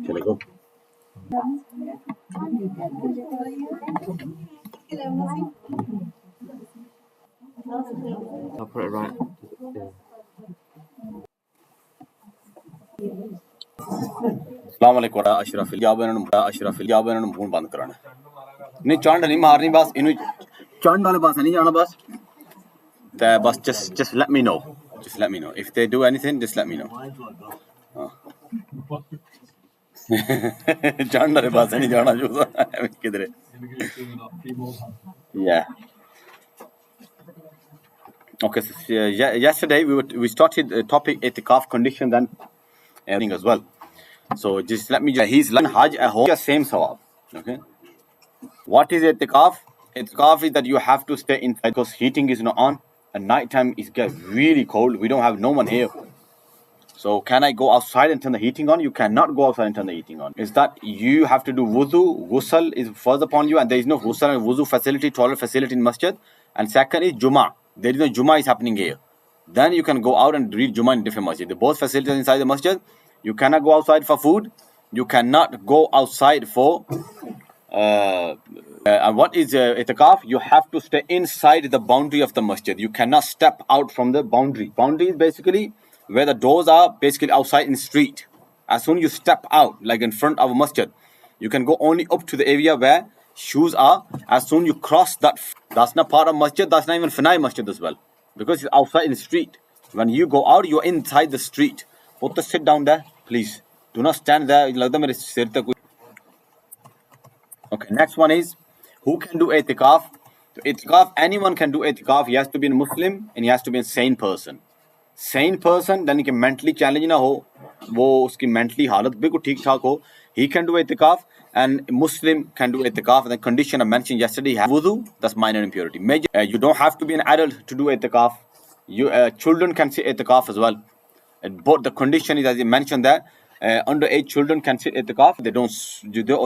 Shall I go? I'll put it right. अस्सलाम वालेकुम अशरफ जाब इन्होंने फोन बंद कराना नहीं चंड नहीं मारनी बस इन्हें चंड वाले पास नहीं जाना बस just let me know if they do anything just let me know Chand वाले पास नहीं जाना जो किधर yeah okay so, yesterday we started topic Iʿtikāf conditions and everything as well. So just let me he's learned Hajj at home, same sawab. Okay. What is Iʿtikāf? Iʿtikāf is that you have to stay inside because heating is not on. At night time it gets really cold. We don't have no one here. So can I go outside and turn the heating on? You cannot go outside and turn the heating on. Is that you have to do wudu. Ghusl is first upon you, and there is no ghusl and wudu facility, toilet facility in masjid. And second is Jummah. There is no Jummah is happening here. Then you can go out and read Jummah in different masjid. The both facilities inside the masjid. You cannot go outside for food. You cannot go outside for and what is Iţikāf? You have to stay inside the boundary of the masjid. You cannot step out from the boundary. Boundary is basically where the doors are, basically outside in the street. As soon as you step out, like in front of a masjid, you can go only up to the area where shoes are. As soon as you cross that, that's not part of masjid. That's not even Finai masjid as well, because it's outside in the street. When you go out, you're inside the street. Put the sit down there, please. Do not stand there. Okay, next one is who can do Iţikāf? Iṭtikāf, anyone can do Iṭtikāf. He has to be a Muslim and he has to be a sane person. Sane person, then he can mentally challenge na ho, wo uski mentally halat bilkul theek thaak ho. He can do Iṭtikāf, and Muslim can do Iṭtikāf. The condition I mentioned yesterday, wudu, that's minor impurity. Major, you don't have to be an adult to do Iṭtikāf. Children can sit Iṭtikāf as well. But the condition is, as you mentioned there, underage children can sit Iṭtikāf.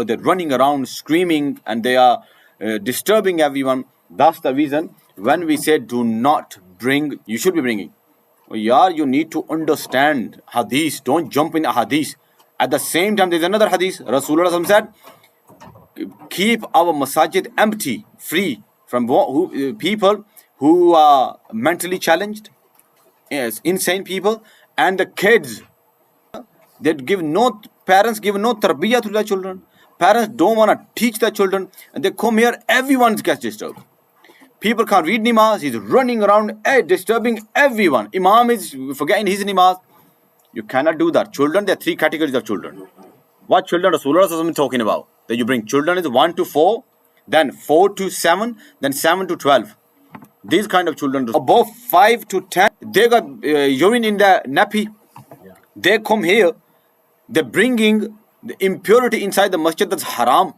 They're running around screaming and they are disturbing everyone. That's the reason when we say do not bring, you should be bringing. You need to understand hadith. Don't jump in a hadith. At the same time, there's another hadith. Rasulullah said, keep our masajid empty, free from people who are mentally challenged, yes, insane people, and the kids. Parents give no tarbiyah to their children. Parents don't want to teach their children, and they come here, everyone gets disturbed. People can't read namaz, he's running around disturbing everyone. Imam is forgetting his namaz. You cannot do that. Children, there are three categories of children. What children Rasulullah is talking about? That you bring children is 1 to 4, then 4 to 7, then 7 to 12. These kind of children, above 5 to 10, they got urine in their nappy. They come here, they're bringing the impurity inside the masjid. That's haram.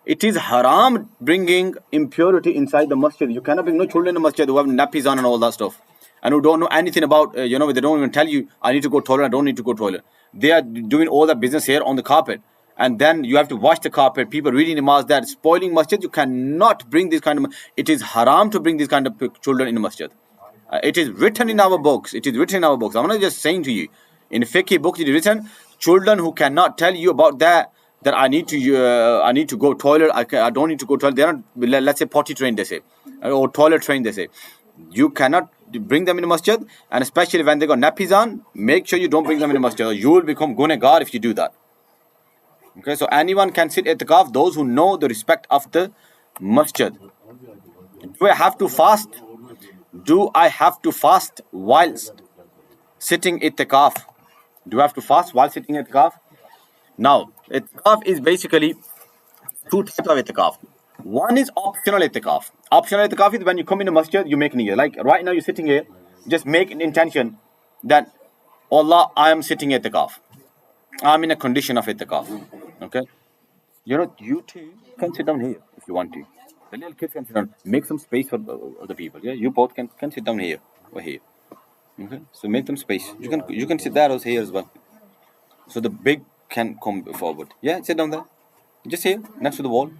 It is haram bringing impurity inside the masjid. You cannot bring no children in the masjid who have nappies on and all that stuff, and who don't know anything about, they don't even tell you, I need to go toilet, I don't need to go toilet. They are doing all that business here on the carpet, and then you have to wash the carpet. People reading namaz there, spoiling masjid. You cannot bring this kind of, it is haram to bring this kind of children in the masjid. It is written in our books. I'm not just saying to you. In fiqh books it is written, children who cannot tell you about that I need to go toilet, I don't need to go toilet. They are not, let's say, potty trained, they say, or toilet trained, they say. You cannot bring them in the masjid, and especially when they got nappies on, make sure you don't bring them in the masjid, or you will become gunegar if you do that. Okay, so anyone can sit Iṭtikāf, those who know the respect of the masjid. Do I have to fast? Do I have to fast whilst sitting Iṭtikāf? Do I have to fast while sitting Iṭtikāf? Now, Iṭtikāf is basically two types of Iṭtikāf. One is optional Iṭtikāf. Optional Iṭtikāf is when you come in a masjid, you make niyyah. Like right now you're sitting here, just make an intention that, Allah, I am sitting Iṭtikāf. I'm in a condition of Iṭtikāf. Okay? You too can sit down here if you want to. The little kids can sit down. Make some space for other people. Yeah, you both can sit down here or here. Okay? So make them space. You can sit there or here as well. So the big can come forward. Yeah, sit down there. Just here, next to the wall.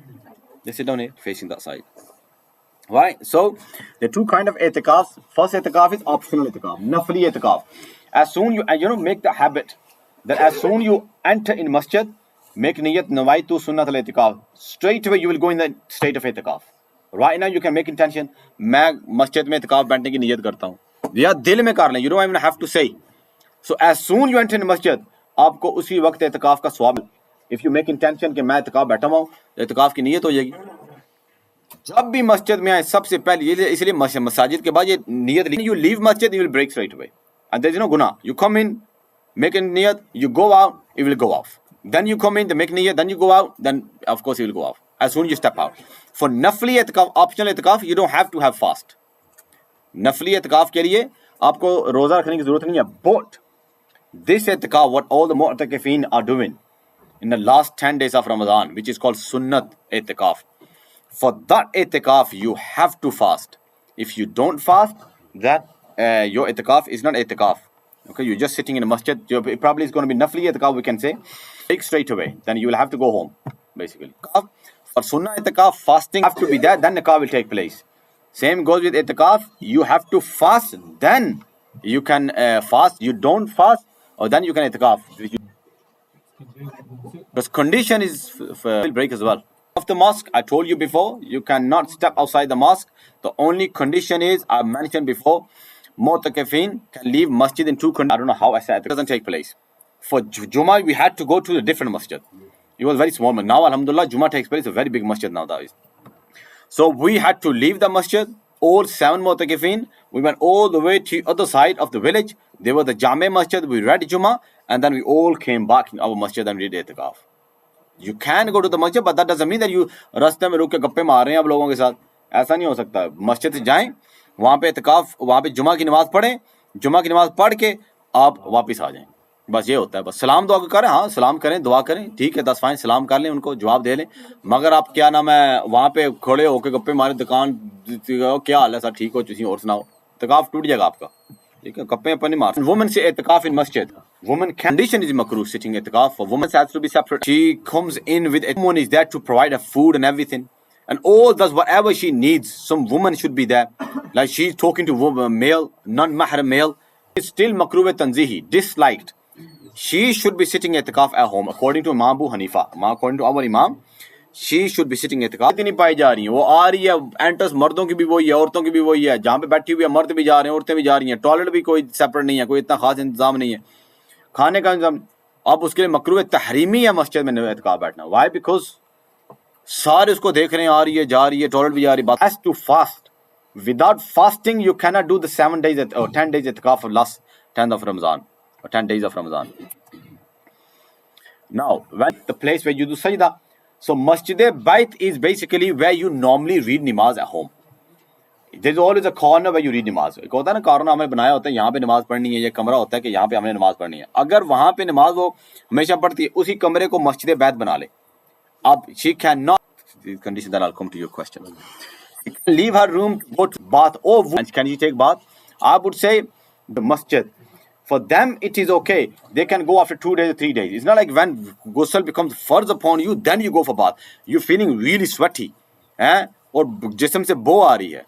Just sit down here, facing that side. Right? So the two kind of i'tikaf. First i'tikaf is optional i'tikaf, nafli i'tikaf. As soon you make the habit that as soon you enter in masjid, make niyat nawaitu sunnat al-i'tikaf. Straight away you will go in the state of i'tikaf. Right now you can make intention. मैं मस्जिद में इतिकाफ बैठने की नियत करता हूँ. या दिल में कर लें. You don't even have to say. So as soon you enter in masjid, आपको उसी वक्त इतिकाफ का swab. If you make intention कि मैं इतिकाफ बैठा हुआ हूँ, इतिकाफ की नियत हो जाएगी. जब भी मस्जिद में आए सबसे पहले ये इसलिए मसाजिद के बाद ये नियत. You leave masjid, you will break straight away. And there is no guna. You come in, make a niyat, you go out, it will go off. Then you come in, make niyat, then you go out, then of course it will go off. As soon as you step out. For nafli itikaf, optional itikaf, you don't have to have fast. Nafli itikaf के लिए आपको रोजा रखने की जरूरत नहीं है. But this itikaf, what all the mu'takifin are doing in the last 10 days of Ramadan, which is called sunnat itikaf. For that itikaf, you have to fast. If you don't fast, that your itikaf is not itikaf. Okay, you're just sitting in a masjid. It probably is going to be nafli itikaf, we can say. Take straight away. Then you will have to go home, basically. For sunnah itikaf, fasting have to be there, then nikah will take place. Same goes with itikaf. You have to fast, then you can fast. You don't fast, or then you can itikaf. Because condition is will break as well. Of the mosque, I told you before, you cannot step outside the mosque. The only condition is, I mentioned before, mu'takifin can leave masjid in two conditions. I don't know how I said it doesn't take place. For Jummah, we had to go to a different masjid. It was very small. Now, alhamdulillah, Jummah takes place. It's a very big masjid now. That is. So we had to leave the masjid. All 7 mu'takifin. We went all the way to the other side of the village. There was the Jame masjid. We read Jummah. And then we all came back in our masjid and did itikaf. You can go to the masjid, but that doesn't mean that you रास्ते में रुक के गप्पे मार रहे हैं आप लोगों के साथ. ऐसा नहीं हो सकता. मस्जिद से जाएं, वहाँ पे इतिकाफ, वहाँ पे जुमा की नमाज पढ़ें, जुमा की नमाज पढ़ के आप वापस आ जाएं. बस ये होता है. बस सलाम दुआ करें, हाँ सलाम करें, दुआ करें, ठीक है, दस फाइन सलाम कर लें, उनको जवाब दे लें. मगर आप क्या नाम है वहाँ पे खड़े होके गप्पे मारे, दुकान क्या हाल है सर, ठीक हो चुकी और सुनाओ, इतिकाफ टूट जाएगा आपका. ठीक है, गप्पे अपन नहीं मार. Women say इतिकाफ in masjid. Woman condition is makruh sitting itikaf. For women has to be separate. She comes in with someone is there to provide her food and everything, and all does whatever she needs. Some woman should be there, like she's talking to woman, male, non-mahram male. It's still makruh tanzihi, disliked. She should be sitting itikaf at home, according to Imam Abu Hanifa. According to our Imam, she should be sitting itikaf. नहीं पाई जा रही है, वो आ रही है. Enters मर्दों की भी वही है, औरतों की भी वही है. जहाँ पे बैठी हुई है मर्द भी जा रहे हैं, औरतें भी जा रही हैं. टॉयलेट भी कोई सेपरेट नहीं है, कोई इतना खास इंतजाम नहीं है. खाने का इंतजाम. अब उसके लिए मकरूह तहरीमी है मस्जिद में इतिकाफ बैठना. वाई? बिकॉज सारे उसको देख रहे हैं, आ रही है, जा रही है, टॉयलेट भी जा रही है. Has to fast. Without fasting you can not do the 7 days or 10 days इतिकाफ of last 10th of Ramadan or 10 days of Ramadan. Now, when the place where you do sajda, so Masjid Bait is basically where you normally read namaz at home. There's always a corner where you read namaz. एक होता है ना corner हमने बनाया होता है, यहाँ पे नमाज पढ़नी है. ये कमरा होता है कि यहाँ पे हमने नमाज पढ़नी है. अगर वहाँ पे नमाज वो हमेशा पढ़ती है, उसी कमरे को मस्जिद बैत बना ले. अब she cannot. The condition that I'll come to your question. She can leave her room, go to bath, or can you take bath? I would say the masjid. For them, it is okay. They can go after 2 days or 3 days. It's not like when ghusl becomes farz upon you, then you go for bath. You're feeling really sweaty, और जिस्म से बो आ रही है,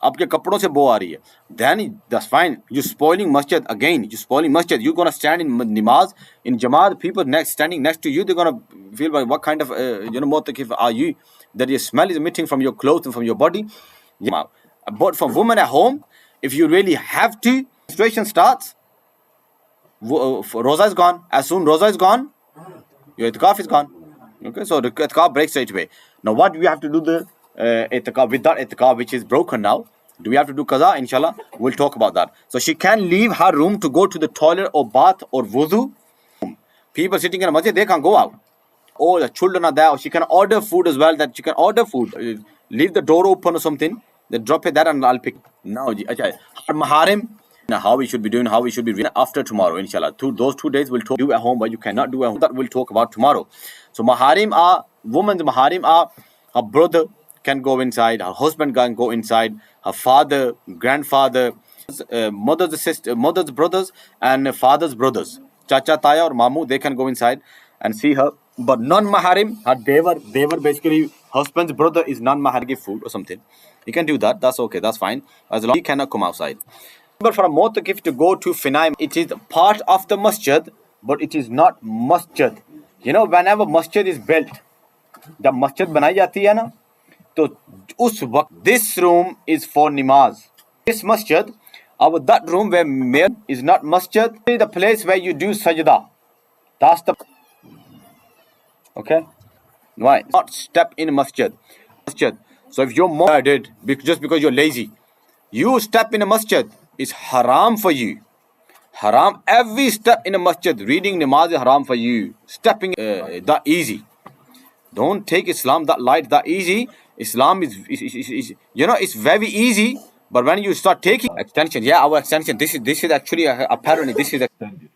आपके कपड़ों से बो आ रही है. Then that's fine. You're spoiling masjid again. You're spoiling masjid. You're gonna stand in namaz in jamaat. People standing next to you, they're gonna feel like what kind of mu'takif are you? That your smell is emitting from your clothes and from your body. But for women at home, if you really have to, menstruation starts. Roza is gone. As soon Roza is gone, your itikaf is gone. Okay, so the itikaf breaks straight away. Now, what do we have to do the itikaf with that itikaf which is broken now? Do we have to do qaza? Inshallah, we'll talk about that. So she can leave her room to go to the toilet or bath or wudu. People sitting in a masjid, they can't go out. Or the children are there. Or she can order food as well. That she can order food. Leave the door open or something. Then drop it there and I'll pick. Now, maharim. Now, how we should be doing, how we should be reading after tomorrow, inshallah. Those 2 days we'll do at home, but you cannot do at home. That we'll talk about tomorrow. So maharim are, women's maharim are, her brother can go inside, her husband can go inside, her father, grandfather, mother's sister, mother's brothers, and father's brothers. Chacha, Taya or Mamu, they can go inside and see her. But non-maharim, her devar basically husband's brother is non-mahram, give food or something, he can do that. That's okay. That's fine. As long as he cannot come outside. But for a mu'takif to go to finai, it is part of the masjid, but it is not masjid. You know, whenever masjid is built, the masjid बनाई जाती है ना, तो उस वक्त this room is for namaz. This masjid, that room where mayor is not masjid, is the place where you do sajda. That's the okay. Why? Not step in masjid. So if your mom did just because you're lazy, you step in a masjid, is haram for you. Haram. Every step in a masjid, reading namaz is haram for you. Stepping that easy. Don't take Islam that light, that easy. Islam is you know, it's very easy. But when you start taking extension, our extension. This is actually apparently this is extended.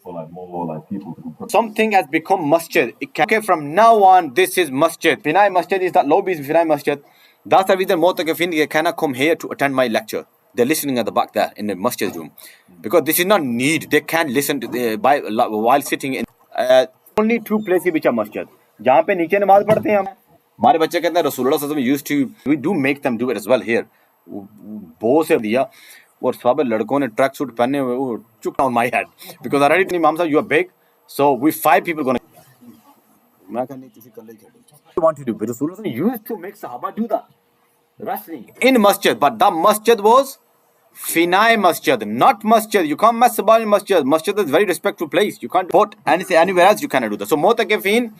For like more like people. Something has become masjid. Okay, from now on, this is masjid. Finai masjid is that lobby is Finai masjid. That's the reason mu'takifin cannot come here to attend my lecture. They're listening at the back there in the masjid room, because this is not need. They can listen to while sitting in only two places which are masjid. जहाँ पे नीचे नमाज पढ़ते हैं हम, हमारे बच्चे कहते हैं रसूलुल्लाह सल्लल्लाहु अलैहि वसल्लम used to, we do make them do it as well here. बहुत से दिया और सब लड़कों ने ट्रैक सूट पहने हुए, वो चुक on my head because I already Imam sahab you are big, so we 5 people gonna. मैं कहनी तुसी कर ले खेलो. Want to do, but Rasulullah used to make Sahaba do that wrestling in masjid, but the masjid was finai masjid, not masjid. You can't mess about in masjid. Masjid is a very respectful place. You can't put anything anywhere else. You cannot do that. So mu'takifin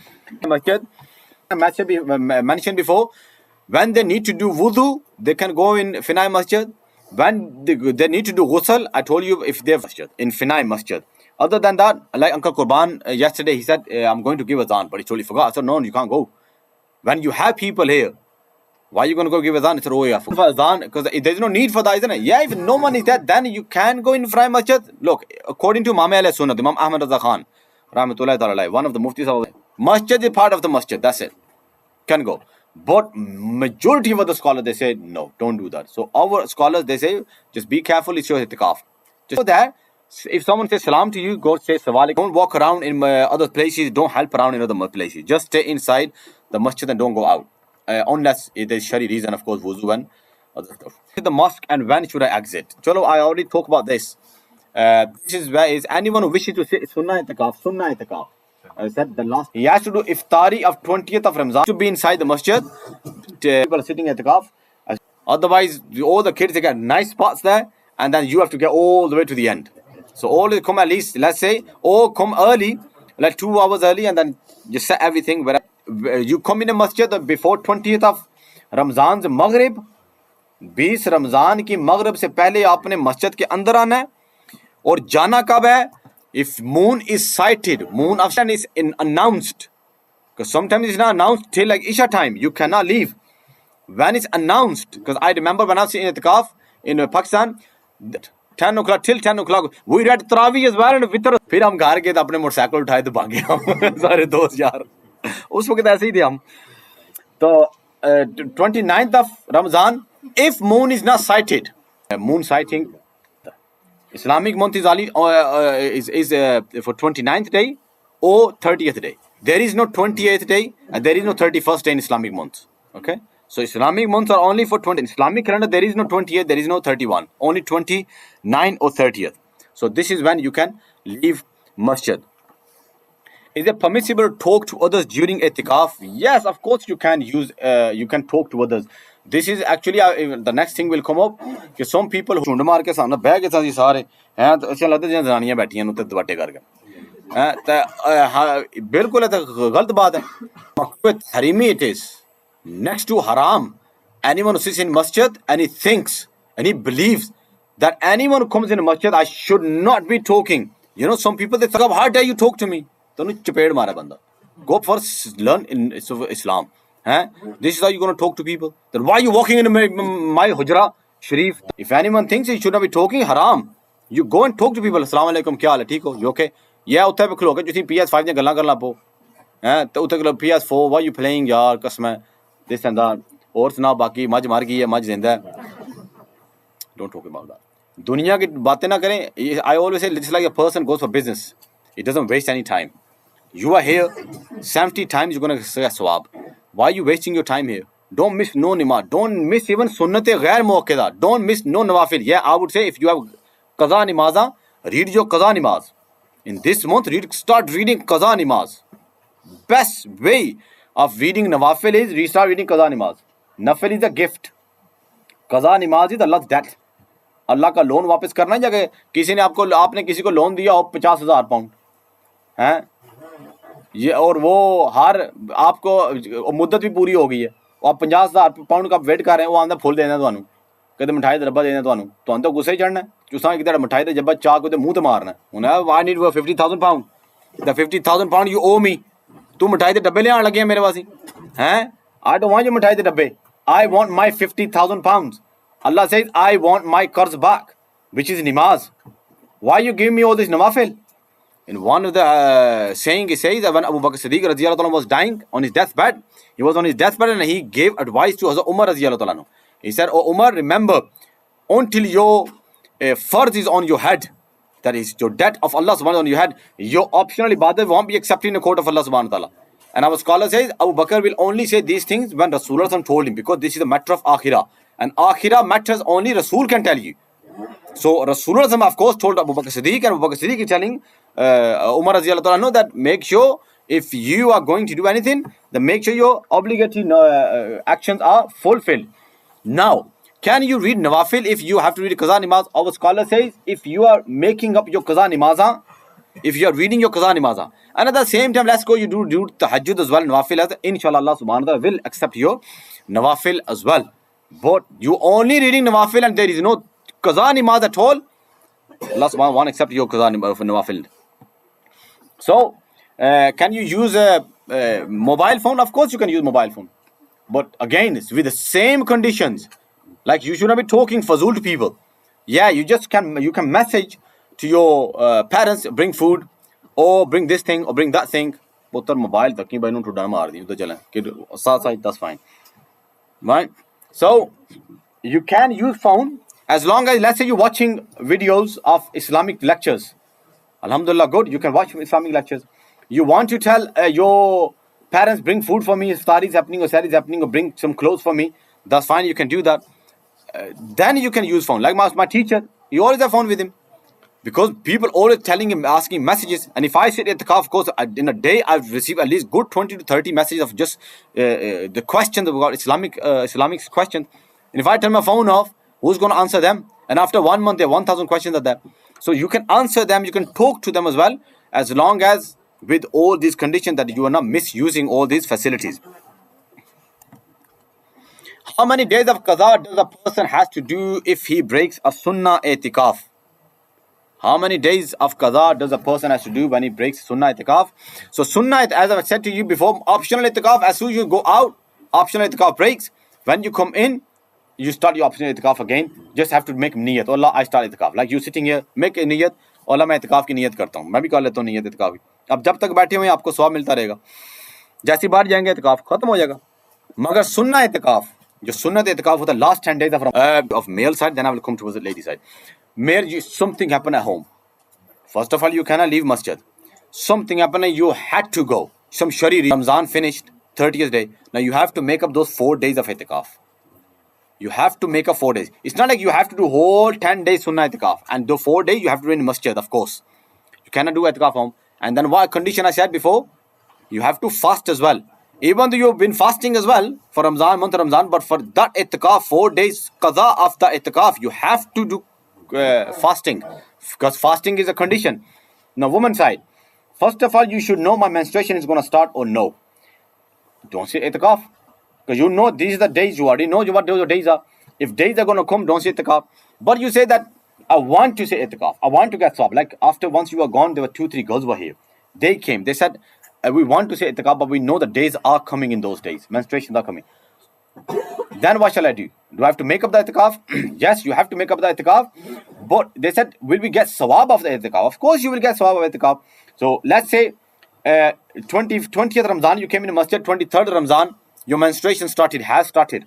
masjid, mentioned before, when they need to do wudu, they can go in finai masjid. When they need to do ghusl, I told you if they have masjid in finai masjid. Other than that, like Uncle Qurban yesterday, he said I'm going to give adhan, but he totally forgot. I said no, you can't go. When you have people here, why are you going to go give adhan? He said, oh yeah, for adhan, because there's no need for that, isn't it? Yeah, if no one is there, then you can go in finai masjid. Look, according to Mame Alayhi Sunnah, Imam Ahmad Raza Khan, Rahmatullahi Ta'ala, one of the muftis of masjid is part of the masjid. That's it. Can go. But majority of the scholars, they say no, don't do that. So our scholars, they say just be careful, it's your itikaf. Just so that if someone says salam to you, go say sawalik. Don't walk around in other places, don't help around in other places. Just stay inside the masjid and don't go out. Unless there's shari reason, of course, wuzu and other stuff. The mosque and when should I exit? Chalo, I already talked about this. This is where is anyone who wishes to say sunnah itikaf. I said the last, he has to do iftari of 20th of Ramzan to be inside the masjid. People are sitting at the itikaf. Otherwise, all the kids, they get nice spots there, and then you have to get all the way to the end. So all they come at least, let's say, or come early, like 2 hours early, and then you set everything. Where you come in a masjid before 20th of Ramzan's Maghrib, 20 Ramzan की मगरिब से पहले आपने मस्जिद के अंदर आना है. और जाना कब है? If moon is sighted, moon after is announced, because sometimes it's not announced till like Isha time, you cannot leave. When it's announced, because I remember when I was in Itikaf in Pakistan, 10 o'clock till 10 o'clock, we read Tarawih as well and Witr. फिर हम घर गए तो अपने motorcycle उठाए तो भागे हम सारे दोस्त यार. उस वक्त ऐसे ही थे हम. तो 29th of Ramzan, if moon is not sighted, moon sighting, Islamic month is only for 29th day or 30th day. There is no 28th day and there is no 31st day in Islamic month. Okay, so Islamic months are only for 20. In Islamic calendar, there is no 28th, there is no 31, only 29 or 30th. So this is when you can leave masjid. Is it permissible to talk to others during itikaf? Yes, of course you can use. You can talk to others. This is actually the next thing will come up. कि some people झुंड मार के सामने बैठ के साथ सारे हैं तो ऐसे लगता है जैसे जनानियां बैठी हैं उनके दबाटे करके. तो बिल्कुल है तो गलत बात है. हरीमी it is next to haram. Anyone who sits in masjid and he thinks and he believes that anyone who comes in a masjid, I should not be talking. You know, some people they think, how dare you talk to me? तो उन्हें चपेड़ मारा बंदा. Go first learn in Islam. This is how you're going to talk to people. Then why are you walking into my hujra sharif? If anyone thinks he should not be talking, haram. You go and talk to people. Assalamu alaikum, kya haal hai? Theek ho? You okay? Yeah, utte pe khlo ke you PS5 ne gallan karna po. To utte khlo PS4, why are you playing yaar? Qasam this and that. Aur suna baki maj mar gayi hai, maj zinda hai. Don't talk about that. Duniya ki baatein na kare. I always say it's like a person goes for business. It doesn't waste any time. You are here 70 times you're going to say swab. Why are you wasting your time here? Don't miss no namaz. Don't miss even sunnat ghair muakkada. Don't miss no nawafil. Yeah, I would say if you have qaza namaza, read your qaza namaz. In this month, start reading qaza namaz. Best way of reading nawafil is restart reading qaza namaz. Nafil is a gift. Qaza namaz is Allah's debt. अल्लाह का loan वापस करना है, जगह किसी ने आपने किसी को लोन दिया और 50,000 पाउंड हैं ये, और वो हर आपको मुद्दत भी पूरी हो गई है और आप 50,000 पाउंड का वेट कर रहे हैं, वो आंदा फुल देना थानू कहते मिठाई का डब्बा देना थानू तो गुस्से चढ़ना है चुसा कि मिठाई का डब्बा चाह के मुंह तो मारना है। I need 50,000 pound, the 50,000 pound you owe me. तू मिठाई के डब्बे लिया लगे मेरे वासी हैं, आई डोंट वांट योर मिठाई के डब्बे, I want my 50,000 pound. Allah says, I want my curse back, which is namaz. Why you give me all this nawafil? In one of the saying, he says that when Abu Bakr Siddiq radiyallahu anhu was dying on his deathbed, he was on his deathbed and he gave advice to Hazrat Umar radiyallahu anhu. He said, oh Umar, remember, until your farz is on your head, that is your debt of Allah subhanahu wa ta'ala on your head, your optional ibadah won't be accepted in the court of Allah subhanahu wa ta'ala. And our scholar says, Abu Bakr will only say these things when Rasulullah told him, because this is a matter of akhirah. And akhirah matters only Rasul can tell you. So Rasulullah of course told Abu Bakr Siddiq, and Abu Bakr Siddiq is telling Umar radiyallahu anhu that make sure if you are going to do anything, then make sure your obligatory actions are fulfilled. Now, can you read nawafil if you have to read qaza namaz? Our scholar says if you are making up your qaza namaza, if you are reading your qaza namaza, and at the same time let's go you do tahajjud as well, nawafil, as inshallah Allah subhanahu wa ta'ala will accept your nawafil as well. But you only reading nawafil and there is no qaza namaz at all, Allah subhanahu wa ta'ala won't accept your qaza nawafil. So can you use a mobile phone? Of course you can use mobile phone, but again it's with the same conditions. Like you should not be talking fazul to people. Yeah, you can message to your parents, bring food or bring this thing or bring that thing. Putter mobile tak ki bhai nu thudda maar di udhar chale ki sath sath that's fine, right? So you can use phone as long as, let's say you're watching videos of Islamic lectures. Alhamdulillah, good, you can watch Islamic lectures. You want to tell your parents, bring food for me, iftar is happening or sahur is happening, or bring some clothes for me, that's fine, you can do that. Then you can use phone. Like my teacher, he always have phone with him, because people always telling him, asking messages. And if I sit at the Iʿtikāf course, in a day I've received at least good 20 to 30 messages of just the questions about Islamic questions. And if I turn my phone off, who's going to answer them? And after 1 month, there are 1,000 questions are there. So you can answer them, you can talk to them as well, as long as with all these conditions that you are not misusing all these facilities. How many days of qaza does a person has to do if he breaks a sunnah i'tikaf? How many days of qaza does a person has to do when he breaks sunnah i'tikaf? So sunnah, as I said to you before, optional i'tikaf, as soon as you go out, optional i'tikaf breaks. When you come in, you start your optional i'tikaf again. Just have to make niyat. Allah, I start i'tikaf. Like you sitting here, make a niyat. Allah, मैं i'tikaf की niyat करता हूँ. मैं भी कर लेता हूँ niyat i'tikaf की. अब जब तक बैठे हुए आपको सवाब मिलता रहेगा. जैसी बाहर जाएंगे i'tikaf खत्म हो जाएगा. मगर सुन्ना i'tikaf, जो सुन्नत i'tikaf होता है last 10 days of male side, then I will come towards the lady side. Male, something happened at home. First of all, you cannot leave masjid. Something happened and you had to go. Some shari, Ramzan finished, 30th day. Now you have to make up those 4 days of i'tikaf. You have to make up 4 days. It's not like you have to do whole 10 days sunnah i'tikaf. And the 4 days you have to do in masjid, of course. You cannot do i'tikaf home. And then what condition I said before, you have to fast as well. Even though you've been fasting as well for Ramzan, month of Ramzan, but for that i'tikaf, 4 days qaza of the i'tikaf, you have to do fasting, because fasting is a condition. Now woman side, first of all, you should know my menstruation is going to start or no. Don't say i'tikaf, because you know these are the days, you already know what those days are. If days are going to come, don't say i'tikaf. But you say that I want to say i'tikaf, I want to get sawab. Like after once you were gone, there were 2-3 girls were here. They came, they said we want to say i'tikaf, but we know the days are coming in those days, menstruations are coming. Then what shall I do? Do I have to make up the i'tikaf? Yes, you have to make up the i'tikaf. But they said, will we get sawab of the i'tikaf? Of course you will get sawab of i'tikaf. So let's say 20th Ramzan, you came in the masjid, 23rd Ramzan, your menstruation has started.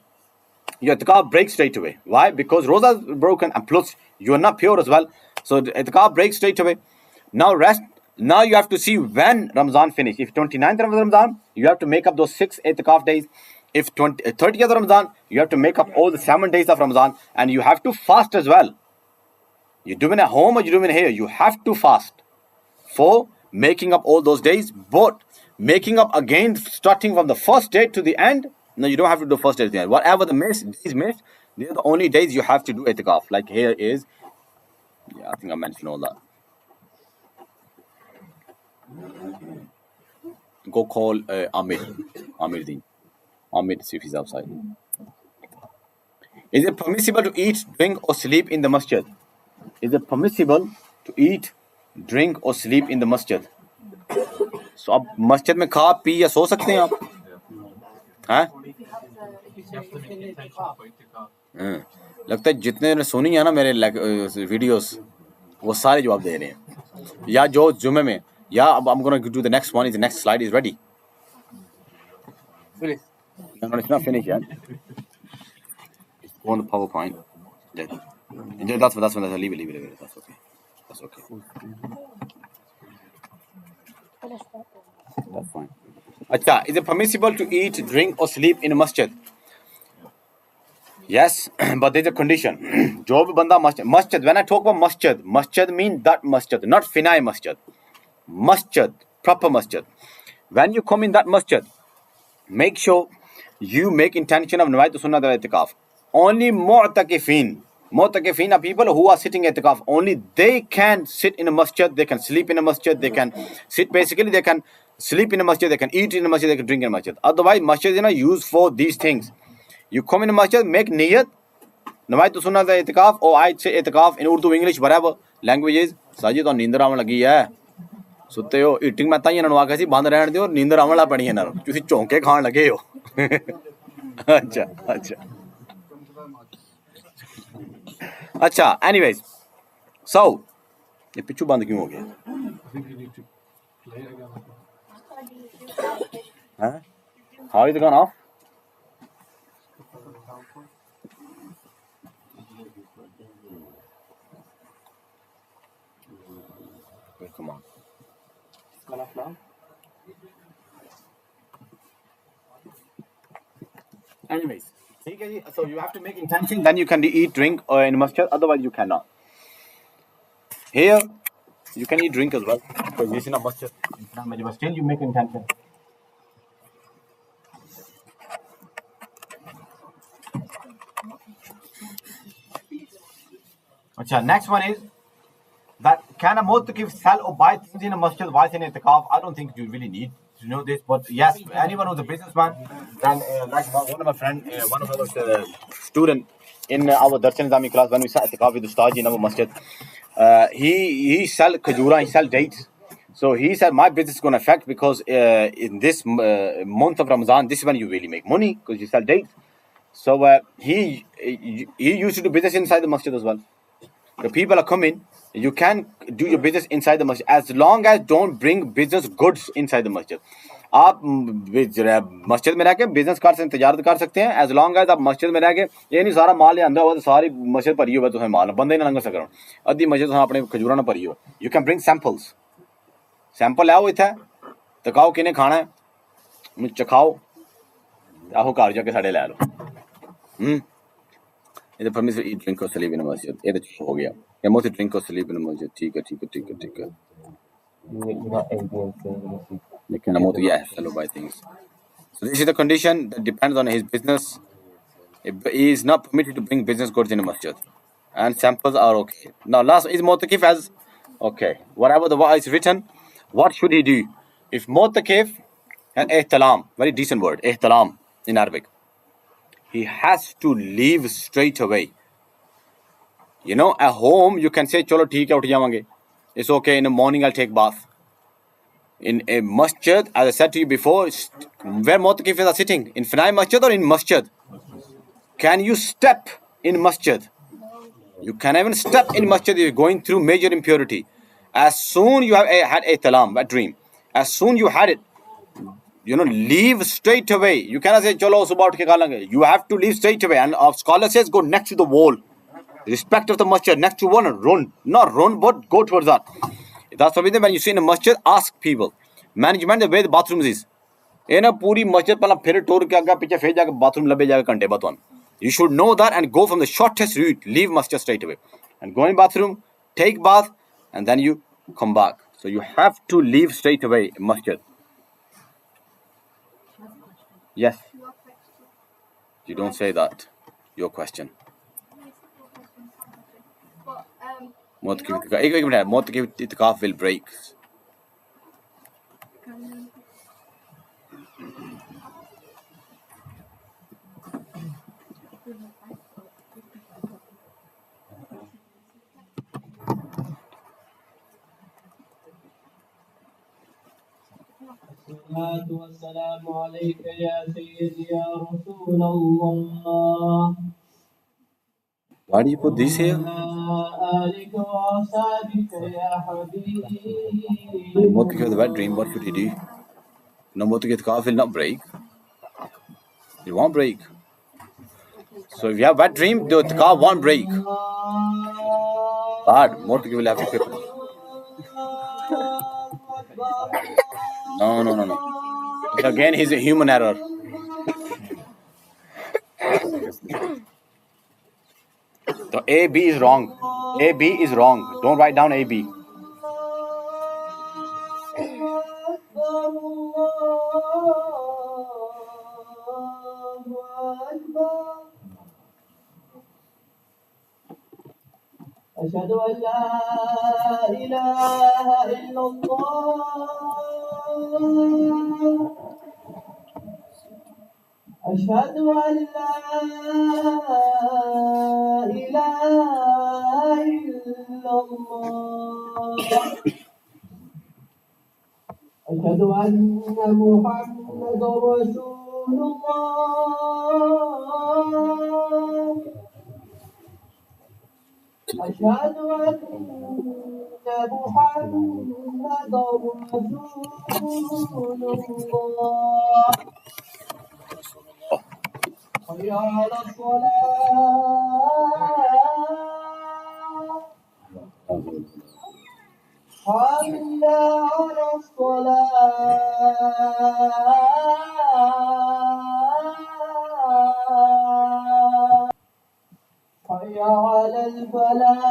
Your i'tikaf breaks straight away. Why? Because roza is broken and plus you are not pure as well. So the i'tikaf breaks straight away. Now rest Now you have to see when Ramadan finish. If 29th of Ramadan, you have to make up those 6 Iʿtikāf days. If 30th of Ramadan, you have to make up all the 7 days of Ramadan, and you have to fast as well. You do it at home or you do it here, you have to fast for making up all those days. But making up again, starting from the first day to the end, no, you don't have to do first day to the end. Whatever the days missed, these are the only days you have to do Iʿtikāf. Like here is, yeah, I think I mentioned all that. Go call Amir Deen. Amir, see if he's outside. Is it permissible to eat, drink or sleep in the masjid? Is it permissible to eat, drink or sleep in the masjid? So आप मस्जिद में खा P या सो सकते हैं आप? हैं? लगता है जितने ने सुनी है ना मेरे वीडियोस वो सारे जवाब दे रहे हैं या जो जुमे में या अब I'm going to do the next one. Is the next slide is ready? Finish. No, it's not finished yet. It's on the PowerPoint. Yeah. That's leave it. That's okay. That's fine. Acha, is it permissible to eat, drink or sleep in a masjid? Yes, but there's a condition. Jo bhi banda masjid. When I talk about masjid means that masjid, not finai masjid. Masjid, proper masjid. When you come in that masjid, make sure you make intention of Nawaitu Sunnah al Itikaf. Only mu'takifin are people who are sitting at Itikaf. Only they can sit in a masjid, they can sleep in a masjid, they can sit, basically they can sleep in a masjid, they can eat in a masjid, they can drink in a masjid. Otherwise, masjid is not used for these things. You come in a masjid, make niyat, Nawaitu Sunnah al Itikaf, or I'd say Itikaf in Urdu, English, whatever language is. Sajid और नींदर आने लगी है सुते हो eating में ताई ननवा कैसी बंद रहने दियो नींदर आने ला पड़ी है ना तुसी चौंके खान लगे हो अच्छा anyways so ये पिछू बंद क्यों हो गया हैं how is it gone off come on gone off now anyways so you have to make intention then you can eat drink or in masjid otherwise you cannot here you can eat drink as well because this is not masjid but still you make intention Acha, next one is that can a mu'takif sell or buy things in a masjid while in Itikaf? I don't think you really need to know this, but yes, anyone who's a businessman, then like one of my friend, one of our student in our Darshan Islami class when we sat Itikaf with Ustad in our masjid, he sell khajura, he sell dates. So he said my business is going to affect because in this month of Ramadan, this is when you really make money because you sell dates. So he used to do business inside the masjid as well. The people are coming. You can do your business inside the masjid as long as don't bring business goods inside the masjid. आप मस्जिद में रह के business कर सकते हैं तजारत कर सकते हैं as long as आप मस्जिद में रह के ये नहीं सारा माल अंदर हुआ तो सारी मस्जिद भरी हुआ तो है माल बंदे ना लंघ सकते अद्धी मस्जिद तो अपने खजूरा ना भरी हो you can bring samples sample लाओ इत्थे तकाओ किने खाना है मुझे चखाओ आहो घर जाके साढ़े ले लो इधर permission eat drink or sleep in a masjid ये तो हो गया या most drink or sleep in a masjid ठीक है लेकिन हम तो ये hello buy things so this is the condition that depends on his business he is not permitted to bring business goods in a masjid and samples are okay now last is mu'takif as okay whatever the word is written what should he do if mu'takif and ihtilam very decent word ihtilam in Arabic he has to leave straight away. You know, at home you can say, "Chalo, theek hai, uth jawange." It's okay. In the morning I'll take bath. In a masjid, as I said to you before, where mu'takifs are sitting in Finai masjid or in masjid. Can you step in masjid? You can't even step in masjid if you're going through major impurity. As soon you have had a talam, a dream, as soon you had it. You know, leave straight away. You cannot say, "Chalo, subah uthe kha lange." You have to leave straight away. And our scholar says, go next to the wall. Respect of the masjid, next to one and run. Not run, but go towards that. That's the reason when you see in a masjid, ask people. Management, the way the bathrooms is. In a puri masjid, bathroom you should know that and go from the shortest route. Leave masjid straight away. And go in bathroom, take bath, and then you come back. So you have to leave straight away masjid. Yes. You don't say that. Your question. Iʿtikāf will break. الصلاة والسلام عليك يا سيدي يا رسول الله. Why do you put this here? آلك وأصحابك يا حبيبي. What if you have a bad dream? What should he do? No, Iʿtikāf will not break. It won't break. So if you have a bad dream, the Iʿtikāf won't break. Bad. Iķtikāf will have to quit. No. Again, he's a human error. So A, B is wrong. A, B is wrong. Don't write down A, B. أشهد أن لا إله إلا الله. أشهد أن لا إله إلا الله. أشهد أن محمد رسول الله. أشهد أن محمد رسول الله. حي على الصلاة. حي على الصلاة. حي على الفلاح.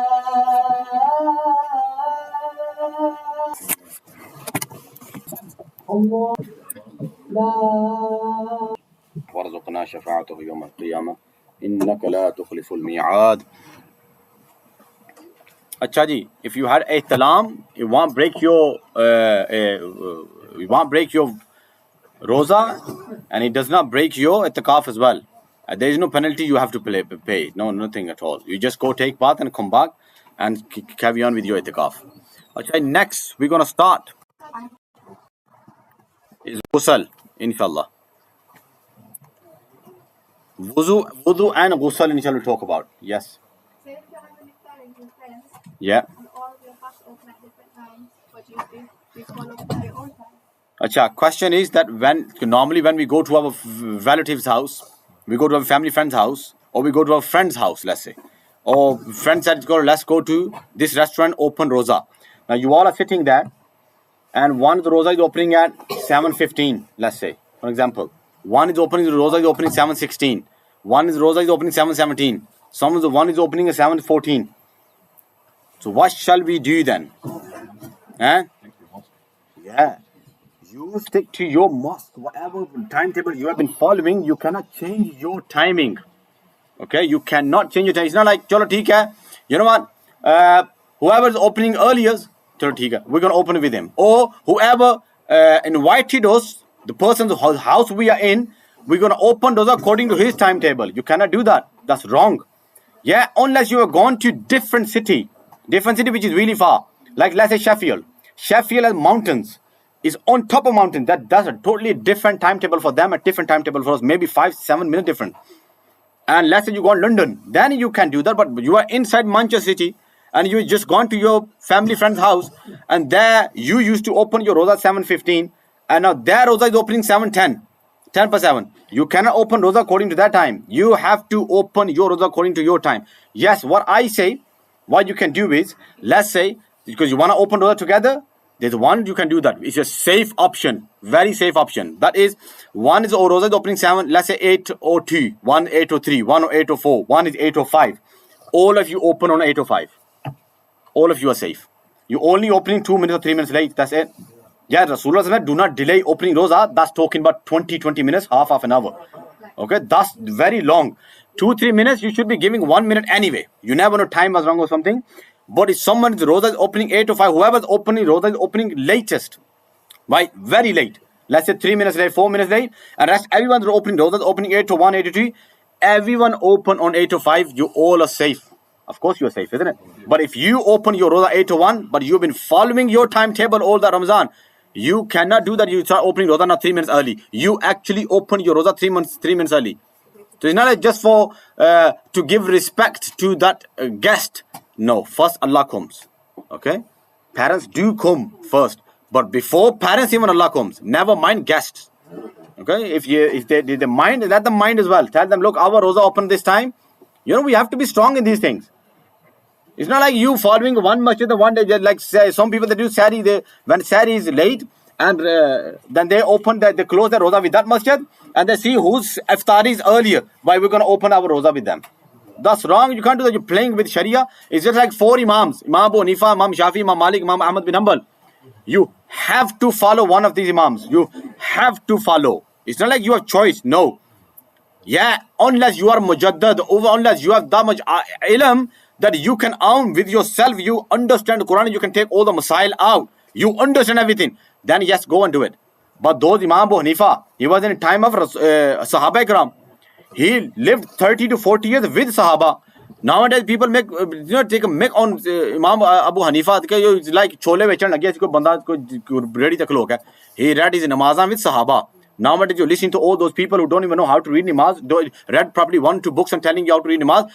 الله لا وارزقنا شفاعته يوم القيامة إنك لا تخلف الميعاد. अच्छा जी, if you had ihtilam, it won't break your roza, and it does not break your itikaf as well. There is no penalty you have to pay. No, nothing at all. You just go take bath and come back and carry on with your itikaf. Okay, next we're gonna start is Ghusl, inshallah. Wudu and Ghusl, inshallah, talk about. Yes. So if you're having iftar with your friends, Yeah. and all of your fast open at different times, what do you do? Do you follow at your own time? Acha, question is that normally when we go to our relative's house, we go to a family friend's house, or we go to a friend's house, let's say, or friend said, let's go to this restaurant, open roza. Now you all are sitting there, and one of the roza is opening at 7:15, let's say, for example. One is opening, the roza is opening 7:16. One is roza is opening 7:17. One is opening at 7:14. So what shall we do then? Yeah. You stick to your mosque, whatever timetable you have been following. You cannot change your timing. Okay, you cannot change your time. It's not like, chalo theek hai. You know what? Whoever is opening earlier, chalo theek hai, we're gonna open it with him. Or whoever invited us, the person's house we are in, we're gonna open those according to his timetable. You cannot do that. That's wrong. Yeah, unless you are gone to different city which is really far. Like let's say Sheffield. Sheffield has mountains. Is on top of mountains. That's a totally different timetable for them, a different timetable for us, maybe 5-7 minutes different. And let's say you go to London, then you can do that. But you are inside Manchester City, and you just gone to your family friend's house, and there you used to open your roza 7:15, and now their roza is opening 7:10, 10:07. You cannot open roza according to that time. You have to open your roza according to your time. Yes, what I say, what you can do is, let's say because you want to open roza together, there's one you can do that. It's a safe option, very safe option. That is, one is roza is opening 7, let's say 8:02, one 8:03, one 8:04, one is 8:05. All of you open on 8:05. All of you are safe. You only opening 2 minutes or 3 minutes late. That's it. Yeah, Rasulullah said, do not delay opening roza. That's talking about 20 minutes, half an hour. Okay, that's very long. 2-3 minutes, you should be giving 1 minute anyway. You never know, time was wrong or something. But if someone's roza is opening 8:05, whoever's opening roza is opening latest, right? Very late. Let's say 3 minutes late, 4 minutes late, and rest everyone's opening roza is opening 8:01, 8:02. Everyone open on 8:05. You all are safe. Of course, you are safe, isn't it? But if you open your roza 8:01, but you've been following your timetable all the Ramadan, you cannot do that. You start opening roza now 3 minutes early. You actually open your roza 3 minutes early. So it's not like just for to give respect to that guest. No, first Allah comes. Okay, parents do come first, but before parents even Allah comes. Never mind guests. Okay, if they mind, let them mind as well. Tell them, look, our roza open this time. You know, we have to be strong in these things. It's not like you following one masjid the one day. Like some people that do sari, when sari is late, and then they close their roza with that masjid, and they see whose iftar is earlier. Why we're going to open our roza with them? That's wrong. You can't do that. You're playing with Sharia. It's just like 4 imams: Imam Abu Hanifa, Imam Shafi, Imam Malik, Imam Ahmad bin Hanbal. You have to follow one of these imams. You have to follow. It's not like you have choice. No. Yeah, unless you are mujaddad, unless you have that much ilm that you can own with yourself, you understand the Quran, you can take all the masail out, you understand everything, then yes, go and do it. But those Imam Abu Hanifa, he was in time of Sahaba Ikram. He lived 30 to 40 years with Sahaba. Nowadays people take a make on Imam Abu Hanifa. It's like chole vechan lagya isko banda ko ready tak log hai. He read his namazan with Sahaba. Nowadays you listen to all those people who don't even know how to read namaz, read probably 1-2 books and telling you how to read namaz.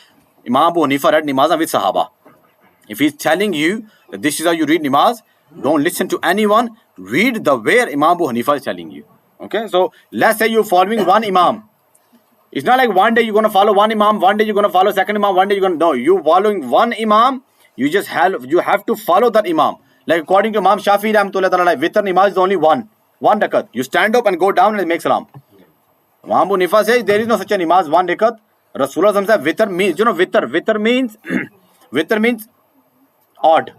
Imam Abu Hanifa read namaz with Sahaba. If he's telling you that this is how you read namaz, don't listen to anyone. Read the way Imam Abu Hanifa is telling you. Okay, so let's say you're following one imam. It's not like one day you're going to follow one imam, one day you're going to follow second imam, one day you're going to... No, you're following one imam. You have to follow that imam. Like according to Imam Shafi, witr namaz is only one rakat. You stand up and go down and make salam. Imam Abu Hanifa says there is no such a namaz, one rakat. Rasulullah said witr means, witr means witr means odd.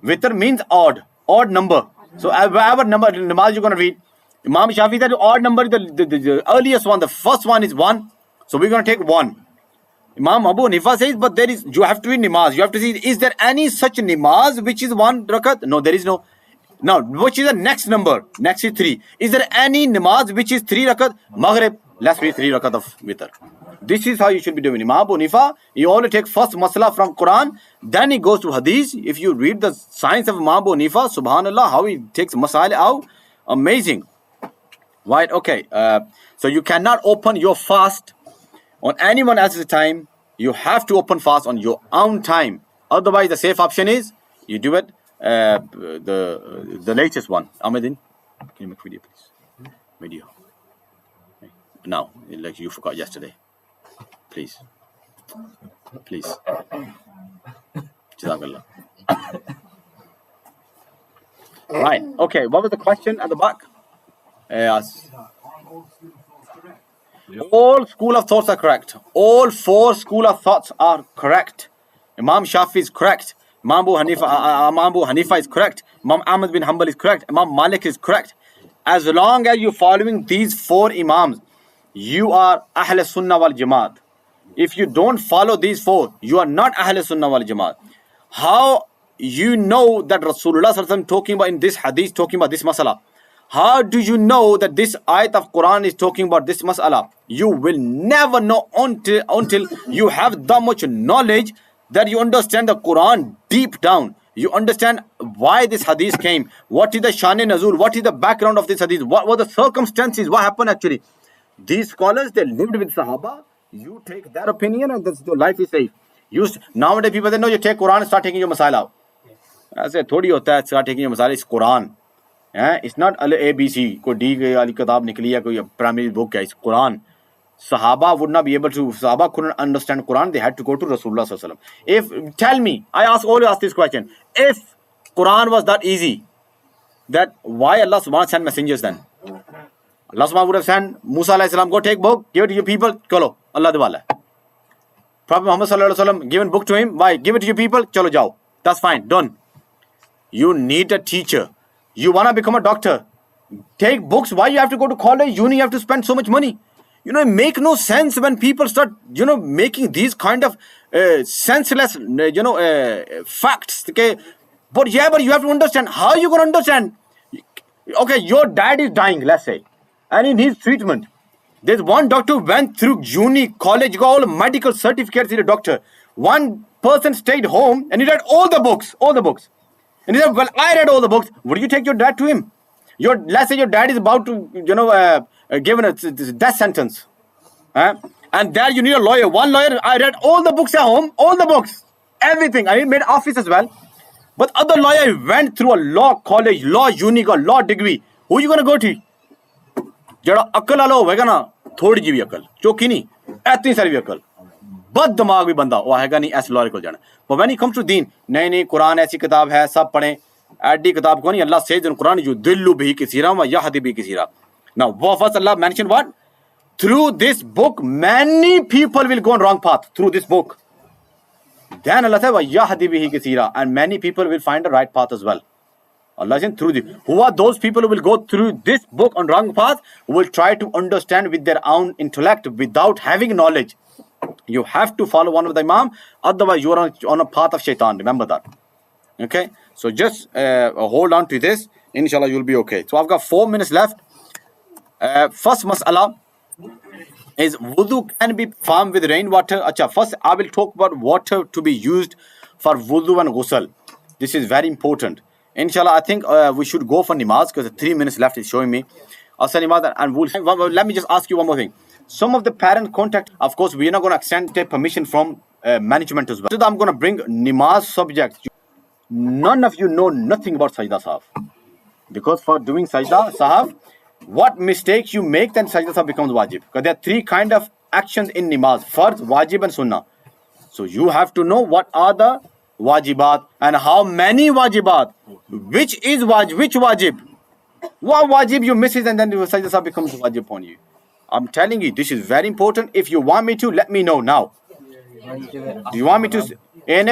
Witr means odd number. So whatever number namaz you're going to read, Imam Shafi said odd number is the earliest one. The first one is 1. So we're going to take 1. Imam Abu Hanifa says, but you have to read namaz. You have to see, is there any such namaz which is 1 rakat? No, there is no. Now, which is the next number? Next is 3. Is there any namaz which is 3 rakat? Maghrib. Let's read 3 rakat of witr. This is how you should be doing. Imam Abu Hanifa, he only takes first masala from Quran, then he goes to hadith. If you read the science of Imam Abu Hanifa, subhanallah, how he takes masala out, amazing. Right, okay. So you cannot open your fast on anyone else's time. You have to open fast on your own time. Otherwise, the safe option is you do it the latest one. Ahmedin, can you make video, please? Video. Now, like you forgot yesterday. Please. Please. Jazakallah. Right, okay. What was the question at the back? Yes. All school of thoughts are correct. All 4 school of thoughts are correct. Imam Shafi is correct. Imam Abu Hanifa is correct. Imam Ahmad bin Hanbal is correct. Imam Malik is correct. As long as you're following these 4 imams, you are Ahl Sunnah wal Jamaat. If you don't follow these 4, you are not Ahl Sunnah wal Jamaat. How you know that Rasulullah talking about in this hadith, talking about this masala? How do you know that this ayat of Quran is talking about this mas'ala? You will never know until you have that much knowledge that you understand the Quran deep down. You understand why this hadith came. What is the Shan-e-Nazul? What is the background of this hadith? What were the circumstances? What happened actually? These scholars, they lived with Sahaba. You take their opinion and your life is safe. Nowadays people say, no, you take Quran and start taking your masail out. I say, thodi hota hai, start taking your masail. It's Quran. It's not ABC. Koi D wali kitab nikli hai, koi primary book hai. It's Quran. Sahaba would not be able to. Sahaba couldn't understand Quran. They had to go to Rasulullah sallallahu alaihi wasallam. Tell me, I always ask this question. If Quran was that easy, that why Allah subhanahu wa ta'ala sent messengers then? Allah subhanahu wa ta'ala would have sent Musa alayhi salam, go take book, give it to your people, chalo, Allah diwala. Prophet Muhammad sallallahu alaihi wasallam, given book to him, why? Give it to your people, chalo jao. That's fine, done. You need a teacher. You want to become a doctor, take books. Why you have to go to college, uni, you have to spend so much money? You know, it make no sense when people start, you know, making these kind of senseless, facts. Okay? But you have to understand. How are you going to understand? Okay, your dad is dying, let's say, and he needs treatment. There's one doctor went through uni, college, got all medical certificates, he's a doctor. One person stayed home and he read all the books. And he said, well, I read all the books. Would you take your dad to him? Let's say your dad is about to, given a death sentence. And there you need a lawyer. One lawyer, I read all the books at home, all the books, everything. I made office as well. But other lawyer went through a law college, law uni, got law degree. Who are you going to go to? जड़ा अकल वाला होगा ना, थोड़ी जी भी अकल, चौकी नहीं, इतनी सारी भी अकल, बद दिमाग भी बंदा वो हैगा नहीं, ऐसे लॉयर को जाना. But when it comes to दीन, नहीं कुरान ऐसी किताब है, सब पढ़ें, ऐडी किताब को नहीं. अल्लाह says in Quran, युदिल्लु बिही कसीरा व यहदी बिही कसीरा. Now, first Allah mentioned what? Through this book, many people will go on wrong path through this book. Then Allah said, व यहदी बिही कसीरा, and many people will find the right path as well. Allah said, through this. Who are those people who will go through this book on wrong path? Who will try to understand with their own intellect without having knowledge. You have to follow one of the Imam, otherwise you are on a path of shaitan. Remember that. Okay? So just hold on to this. Inshallah, you'll be okay. So I've got 4 minutes left. First mas'ala is wudu can be performed with rainwater. Acha, first I will talk about water to be used for wudu and ghusl. This is very important. Inshallah, I think we should go for namaz because 3 minutes left is showing me. I'll say namaz and let me just ask you one more thing. Some of the parent contact, of course, we are not going to extend the permission from management as well. So I'm going to bring namaz subject. None of you know nothing about sajda sahab. Because for doing sajda sahab, what mistakes you make, then sajda sahab becomes wajib. Because there are 3 kind of actions in namaz: farz, wajib and sunnah. So you have to know what are the wajibat and how many wajibat, which wajib, what wajib you misses, and then the sajda sahab becomes wajib upon you. I'm telling you, this is very important. If you want me to, let me know now. Do you want me to? You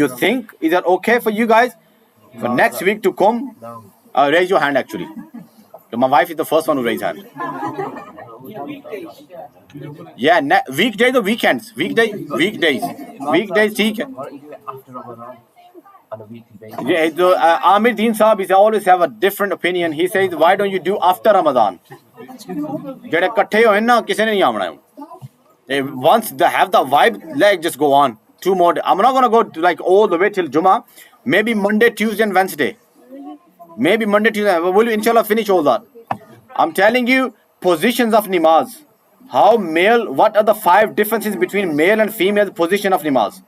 think, is that okay for you guys? For next week to come, raise your hand actually. My wife is the first one who raised hand. Yeah, weekdays or weekends? Weekdays. Weekdays, ठीक है. Yeah, Amir Deen Saab is always have a different opinion. He says, why don't you do after Ramadan? जेड़े इकट्ठे होए ना, किसी ने नहीं आना है. Once they have the vibe, let's just go on. 2 more. I'm not gonna go to like all the way till Jummah. Maybe Monday, Tuesday, and Wednesday. Maybe Monday, Tuesday. We'll inshallah finish all that. I'm telling you, positions of namaz. How male? What are the 5 differences between male and female position of namaz?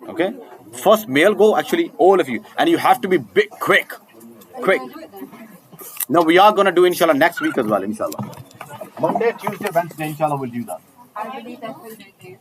Okay. First male go, actually all of you, and you have to be big, quick. Now we are gonna do inshallah next week as well, inshallah. Monday, Tuesday, Wednesday, inshallah we'll do that. I believe that will be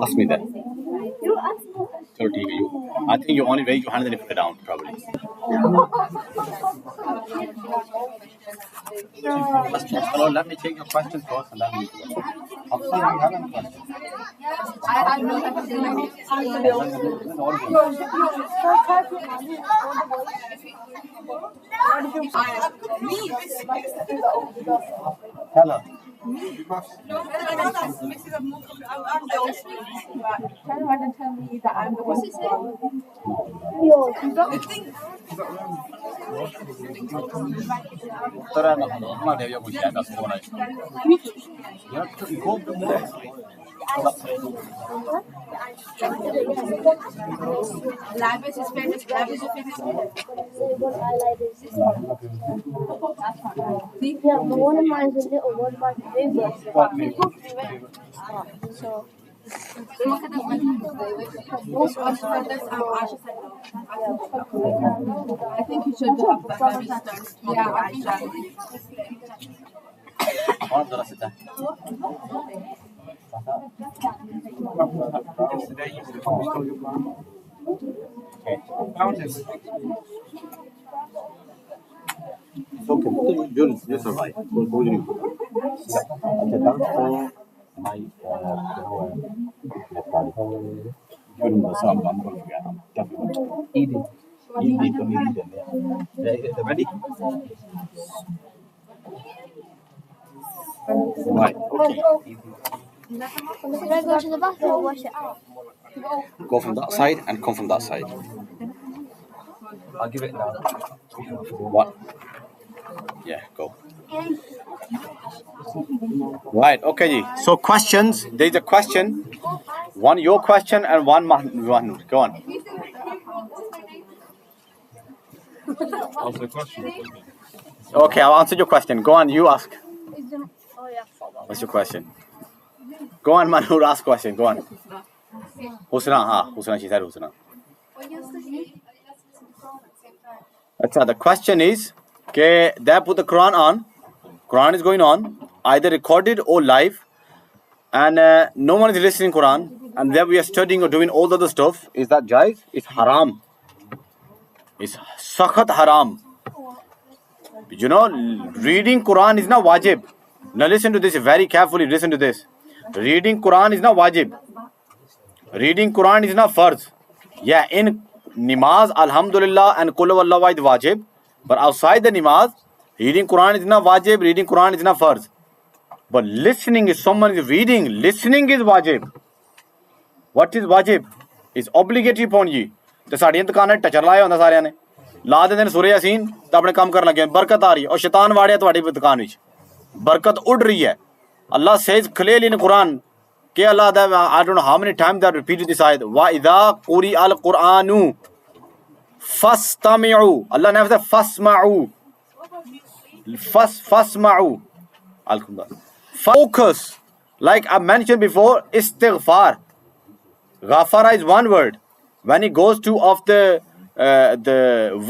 Ask me that. So, I think you only raise your hand and then you put it down, probably. Hello, let me take your questions first and then we go. After you have any questions. Tell her. Tell me that I'm the one who's wrong. Language is famous. Language is famous. Yeah, but one of mine is a little one of my favorites. So Look at the most of the Asha said no. I think you should have the very start. Yeah, Aisha. Okay, you'll survive. My during the summer, I'm going to get eating. Ready? Right, okay. should I go to the bathroom or wash it out? Go from that side and come from that side. I'll give it now. What? Yeah, go. Right, okay ji. So questions, there is a question. One your question and one go on. Answer the question. Okay, I'll answer your question. Go on, you ask. Oh yeah. What's your question? Go on, Manur, ask question. Go on. Husna, she said Husna. Achha, the question is, okay, they put the Quran on. Quran is going on, either recorded or live, and no one is listening Quran, and then we are studying or doing all the other stuff. Is that jaiz? It's haram. It's sakhat haram. You know, reading Quran is not wajib. Now listen to this very carefully. Listen to this. Reading Quran is not wajib. Reading Quran is not farz. Yeah, in namaz, alhamdulillah, and qul huwallahu ahad wajib. But outside the namaz, reading Quran is not wajib. Reading Quran is not farz. But listening, if someone is reading, listening is wajib. What is wajib? It's obligatory upon you. ਤੇ ਸਾਡੀਆਂ ਦੁਕਾਨਾਂ ਟੱਚਰ ਲਾਇਆ ਹੁੰਦਾ ਸਾਰਿਆਂ ਨੇ ਲਾ ਦਿੰਦੇ ਨੇ ਸੂਰੇ ਯਾਸੀਨ ਤਾਂ ਆਪਣੇ ਕੰਮ ਕਰਨ ਲੱਗੇ ਬਰਕਤ ਆ ਰਹੀ ਹੈ ਔਰ ਸ਼ੈਤਾਨ ਵਾੜਿਆ ਤੁਹਾਡੀ ਦੁਕਾਨ ਵਿੱਚ ਬਰਕਤ ਉੱਡ ਰਹੀ ਹੈ Allah says clearly in Quran ਕਿ Allah that I don't know how many times that repeated this ayat wa idha quri al quranu fastami'u Allah never said fasma'u fasma'u focus like I mentioned before istighfar ghafara is one word. When it goes to of the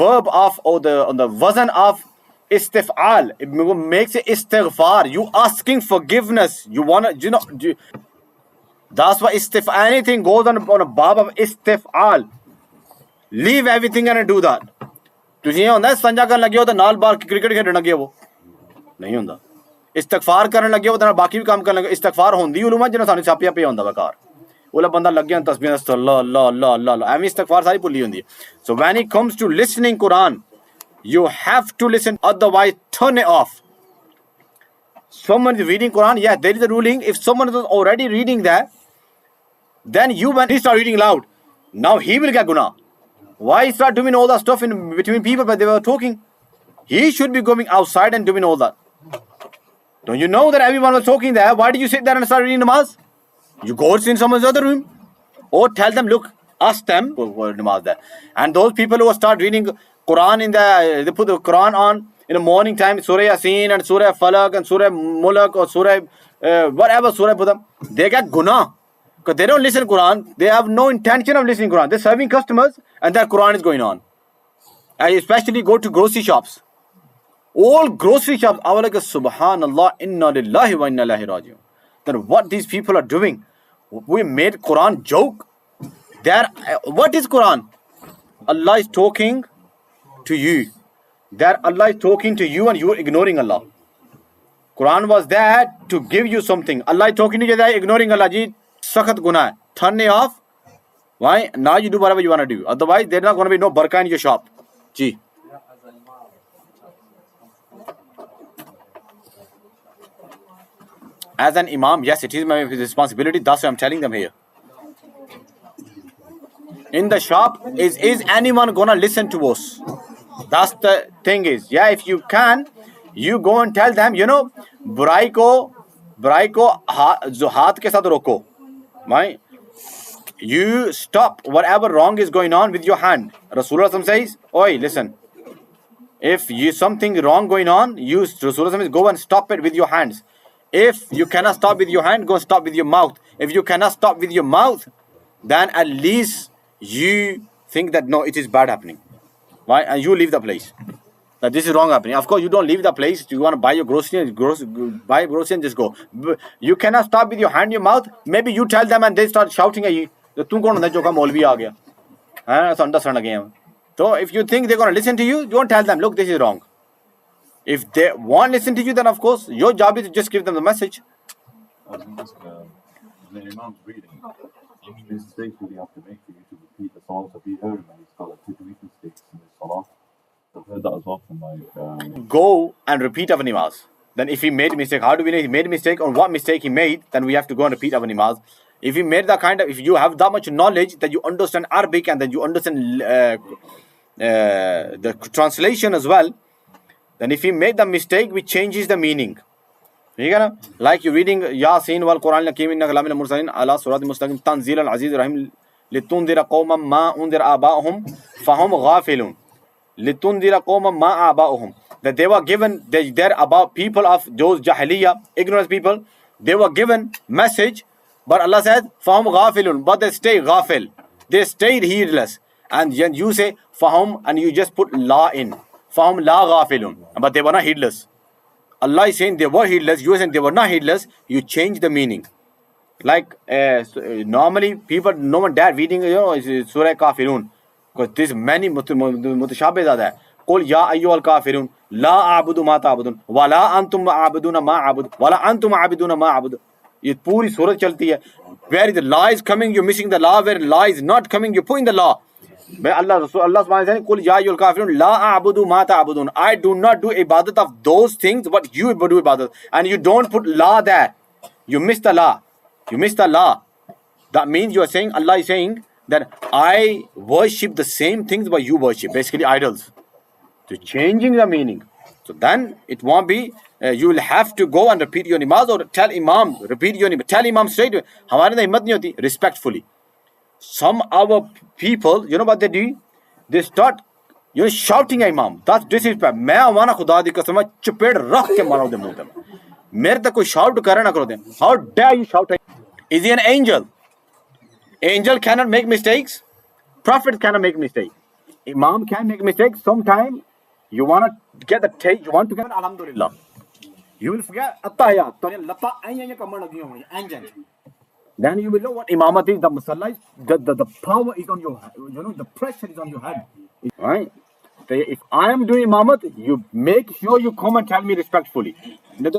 verb of or on the wazn of istif'al, it makes it istighfar. You asking forgiveness. You wanna, that's why anything goes on a bab of istif'al. Leave everything and do that. ਤੁਸੀਂ ਇਹ ਹੁੰਦਾ ਸੰਜਾ ਕਰਨ ਲੱਗੇ ਹੋ ਤਾਂ ਨਾਲ ਬਾਹਰ cricket ਖੇਡਣ ਲੱਗੇ ਹੋ ਨਹੀਂ ਹੁੰਦਾ ਇਸਤਗਫਾਰ ਕਰਨ ਲੱਗੇ ਹੋ ਤਾਂ ਬਾਕੀ ਵੀ ਕੰਮ ਕਰਨ ਲੱਗੇ ਇਸਤਗਫਾਰ ਹੁੰਦੀ ਉਲੂਮਾ ਜਿਹਨਾਂ ਸਾਨੂੰ ਛਾਪਿਆ ਪਿਆ ਹੁੰਦਾ ਵਕਾਰ ਉਹਲਾ ਬੰਦਾ ਲੱਗਿਆ ਤਸਬੀਹਾਂ ਅੱਲਾਹ ਅੱਲਾਹ ਅੱਲਾਹ ਅੱਲਾਹ ਐਵੇਂ ਇਸਤਗਫਾਰ ਸਾਰੀ ਭੁੱਲੀ ਹੁੰਦੀ ਹੈ so when it comes to listening Quran you have to listen otherwise turn it off someone is reading Quran yeah there is a ruling if someone is already reading that then you when he start reading loud now he will get guna why start doing all that stuff in between people but they were talking he should be going outside and doing all that don't you know that everyone was talking there why did you sit there and start reading namaz you go in someone's other room or tell them look ask them for namaz there and those people who start reading Quran in the they put the Quran on in the morning time surah Yasin and surah Falaq and surah Mulk or surah whatever surah put them they get guna because they don't listen Quran they have no intention of listening Quran they're serving customers and their Quran is going on and especially go to grocery shops All grocery shops. I was like, Subhanallah, inna lillahi wa inna ilaihi raji'un. Then what these people are doing? We made Quran joke. What is Quran? Allah is talking to you. Allah is talking to you and you are ignoring Allah. Quran was there to give you something. Allah is talking to you, ignoring Allah. Ji, sakhat guna hai. Turn it off. Why? Now you do whatever you want to do. Otherwise, there's not going to be no barakah in your shop. Ji. As an imam, yes, it is my responsibility. That's why I'm telling them here. In the shop, is anyone gonna listen to us? That's the thing is, yeah, if you can, you go and tell them, बुराई को हाथ के साथ रोको. Right? You stop whatever wrong is going on with your hand. Rasulullah says, oi, listen. If you something wrong going on, Rasulullah says, go and stop it with your hands. If you cannot stop with your hand, go stop with your mouth. If you cannot stop with your mouth, then at least you think that no, it is bad happening. Right? And you leave the place. That this is wrong happening. Of course, you don't leave the place. You want to buy your grocery, buy grocery and just go. You cannot stop with your hand, your mouth. Maybe you tell them and they start shouting at you. So if you think they're going to listen to you, don't tell them, look, this is wrong. If they won't listen to you, then of course, your job is to just give them the message. The Imam's reading, how many mistakes would he have to make for you to repeat the salah? So he heard him and he's got like 2 mistakes in his salah. I've heard that as well from Go and repeat our namaz. Then if he made a mistake, how do we know he made a mistake or what mistake he made? Then we have to go and repeat our namaz. If he made if you have that much knowledge that you understand Arabic and then you understand the translation as well, then if he made the mistake, which changes the meaning. Like you're reading Yasin wal Quran Lakim inna kalam al mursalin ala surat mustaqim tanzil al aziz rahim litundira qawman ma undira aba'uhum fahum ghafilun. Litundira qawman ma aba'uhum. That they were given, they're about people of those jahiliyyah, ignorant people. They were given message, but Allah said fahum ghafilun, but they stay ghafil. They stayed heedless. And you say fahum and you just put la in. Fahum la ghafilun. But they were not heedless. Allah is saying they were heedless. You are saying they were not heedless. You change the meaning. Like normally people, no one dare reading Surah Kafirun. Because there's many mutashabih are there. Qul ya ayyuhal kafirun la a'budu ma ta'budun wa la antum a'buduna ma a'budu wa la antum a'buduna ma a'budu. Ye puri surah chalti hai. Where the law is coming, you're missing the law. Where law is not coming, you're putting the law. Allah subhanahu wa ta'ala says, Qul ya ayyuhal kafirun la a'budu ma ta'budun. I do not do ibadat of those things, but you do ibadat. And you don't put law there. You miss the law. You miss the law. That means you are saying, Allah is saying that I worship the same things but you worship. Basically idols. So changing the meaning. So then it won't be, you will have to go and repeat your namaz or tell Imam, repeat your namaz. Tell Imam straight away. Hamare na himmat nahi hoti. Respectfully. Some our people, you know what they do? They start, shouting at Imam. That's disrespect. मैं हमारा खुदा दी कसम है चपेड़ रख के मारो दे मुंह पे. मेरे तक कोई shout करे ना करो दे. How dare you shout at? Is he an angel? Angel cannot make mistakes. Prophet cannot make mistakes. Imam can make mistakes. Sometimes you want to get the taste. You want to get Alhamdulillah. You will forget Attahiyat. Then you will know what imamat is. The masala is, the power is on your head. The pressure is on your head. Right? So if I am doing imamat, you make sure you come and tell me respectfully. This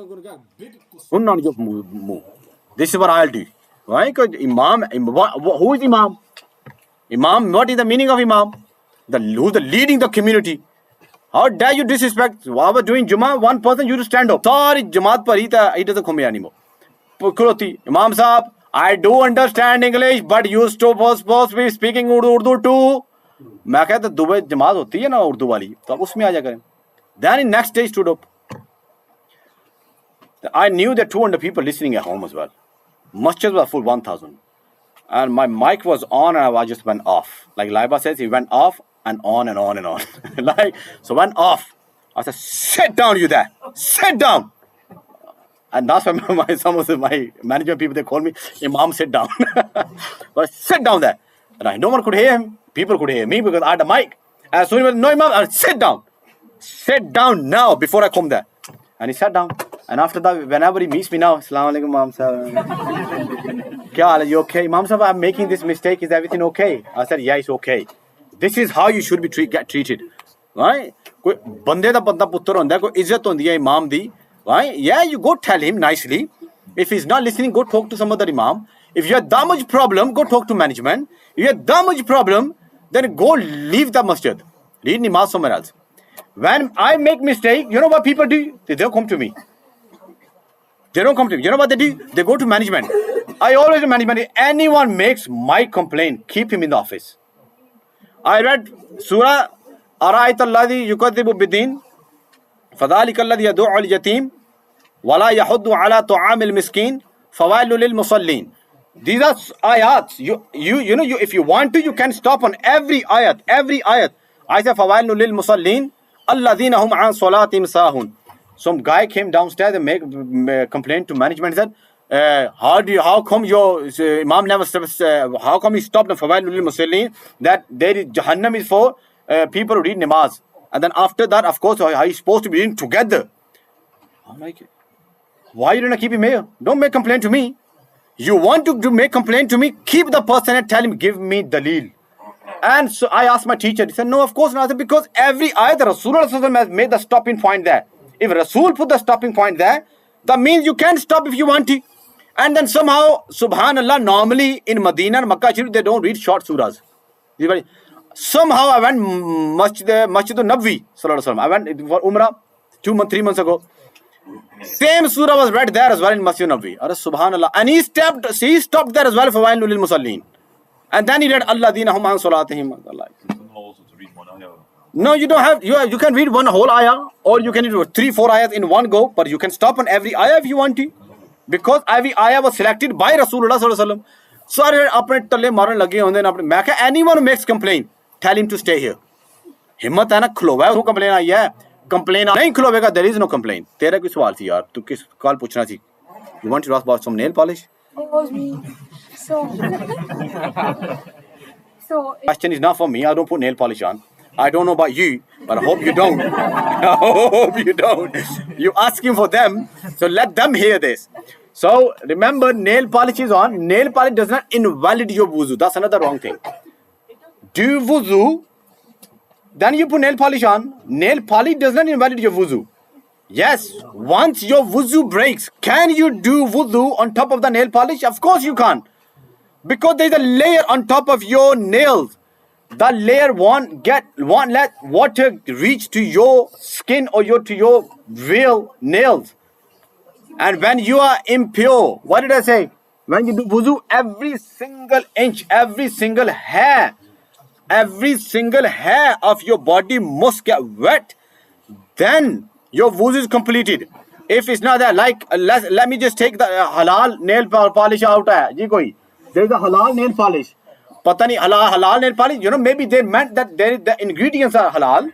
is what I'll do. Why? Because Imam, who is Imam? Imam, what is the meaning of Imam? Who's the leading the community? How dare you disrespect? While we're doing Jummah, one person, you to stand up. Sorry, Jamaat par he doesn't come here anymore. Imam Sahab, I do understand English, but you supposed to be speaking Urdu too. मैं कहता Dubai जमात होती है ना उर्दू वाली तो आप उसमें आ जा करें. Then in next day stood up. I knew that 200 people listening at home as well. Masjid was full 1,000. And my mic was on and I just went off. Like Laiba says, he went off and on and on and on. So went off. I said, sit down you there. Sit down. And that's why some of my management people, they call me, Imam, sit down. But sit down there. And no one could hear him. People could hear me because I had a mic. As soon as no Imam, I sit down. sit down now before I come there. And he sat down. And after that, whenever he meets me now, Assalamu alaikum, Imam Sahib. Kya haal hai, you okay? Imam Sahib, I'm making this mistake. Is everything okay? I said, yeah, it's okay. This is how you should be get treated. Right? कोई बंदे दा बंदा पुत्तर होंदा है, कोई इज्जत होंदी है इमाम दी. Right? Yeah, you go tell him nicely. If he's not listening, go talk to some other imam. If you have that much problem, go talk to management. If you have that much problem, then go leave the masjid. Read namaz somewhere else. When I make mistake, you know what people do? They don't come to me. They don't come to me. You know what they do? They go to management. I always do management. If anyone makes my complaint, keep him in the office. I read Surah Ara'ayta alladhi yukadhibu bid-din fadhalika alladhi yad'u al-yatim wala yahuddu ala ta'amil miskin fawailu lil musallin. These are ayats. You know, if you want to, you can stop on every ayat. Every ayat. I say fawailu lil musallin alladhina hum an salatihim sahun. Some guy came downstairs and make complaint to management. He said, how come your imam never stops? How come he stopped on fawailu lil musallin? That there is Jahannam is for people who read namaz. And then after that, of course, how he's supposed to be reading together. I'm like, why you don't keep him here? Don't make complaint to me. You want to make complaint to me? Keep the person and tell him, give me dalil. And so I asked my teacher. He said, no, of course not. I said, because every ayat, Rasulullah has made the stopping point there. If Rasul put the stopping point there, that means you can stop if you want to. And then somehow, subhanallah, normally in Medina and Makkah Sharif, they don't read short surahs. Somehow I went Masjid al-Nabwi, I went for Umrah 3 months ago. Same surah was read there as well in Masjid al-Nabwi. Subhanallah. And he stopped there as well for Wailul lil Musallin. And then he read Alladhina hum an salatihim. Also to read one ayah. No, you don't have. You can read one whole ayah, or you can read 3-4 ayahs in one go. But you can stop on every ayah if you want to, because every ayah was selected by Rasulullah sallallahu alaihi wasallam. So apne talle maran lage honde na apne. Main anyone who makes complaint, tell him to stay here. Himmat hai na khulova hai, complain aayi hai. Complain nahi khulovega, there is no complaint. Tera koi sawal thi yaar, tu kis kaal puchna thi? You want to ask about some nail polish? It was me. So Question is not for me. I don't put nail polish on. I don't know about you, but I hope you don't. I hope you don't. You're asking for them, so let them hear this. So remember, nail polish is on. Nail polish does not invalidate your wuzu. That's another wrong thing. Do wuzu, then you put nail polish on. Nail polish does not invalidate your wuzu. Yes, once your wuzu breaks, can you do wuzu on top of the nail polish? Of course you can't. Because there is a layer on top of your nails. The layer won't let water reach to your skin or to your real nails. And when you are impure, what did I say? When you do wuzu, every single inch, every single hair of your body must get wet. Then your wuzu is completed. If it's not that, like, let me just take the halal nail polish out. There's a halal nail polish. Pata nahi halal nail polish. You know, maybe they meant that the ingredients are halal.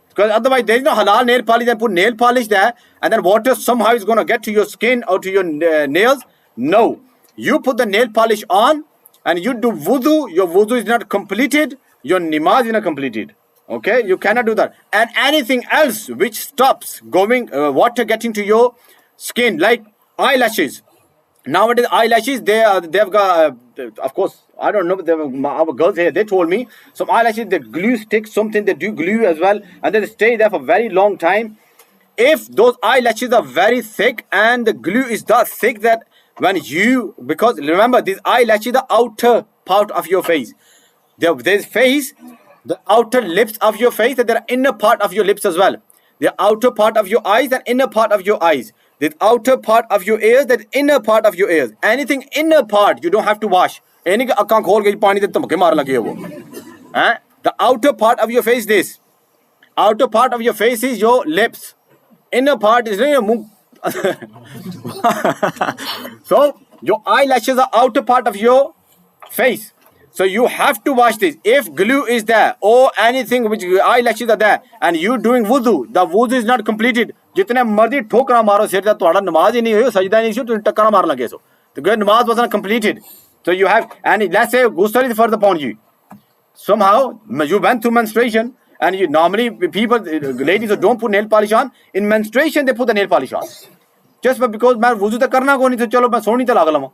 Because otherwise there is no halal nail polish. They put nail polish there, and then water somehow is going to get to your skin or to your nails. No. You put the nail polish on and you do wudu. Your wudu is not completed. Your namaz is not completed. Okay, you cannot do that. And anything else which stops going water getting to your skin, like eyelashes. Nowadays eyelashes, they've got of course, I don't know, our girls here, they told me some eyelashes, they glue stick something, they do glue as well, and they stay there for a very long time. If those eyelashes are very thick and the glue is that thick that when you, because remember, these eyelashes, the outer part of your face, there's face, the outer lips of your face, and the inner part of your lips as well. The outer part of your eyes and inner part of your eyes. The outer part of your ears, the inner part of your ears. Anything inner part, you don't have to wash. The outer part of your face, this. Outer part of your face is your lips. Inner part is your mouth. So, your eyelashes are outer part of your face. So you have to wash this. If glue is there or anything which eyelashes are there and you doing wudu, the wudu is not completed. Jitne marzi thokra maro sir da toda namaz hi nahi hoyi, sajda nahi hoyi, to takkara mar lage so. The namaz was not completed. So you have, and let's say ghusl is further upon you. Somehow you went through menstruation And you normally people, ladies who don't put nail polish on, in menstruation they put the nail polish on. Just because मैं वुज़ू तो करना को नहीं, तो चलो मैं सोनी तो लगा लूँ,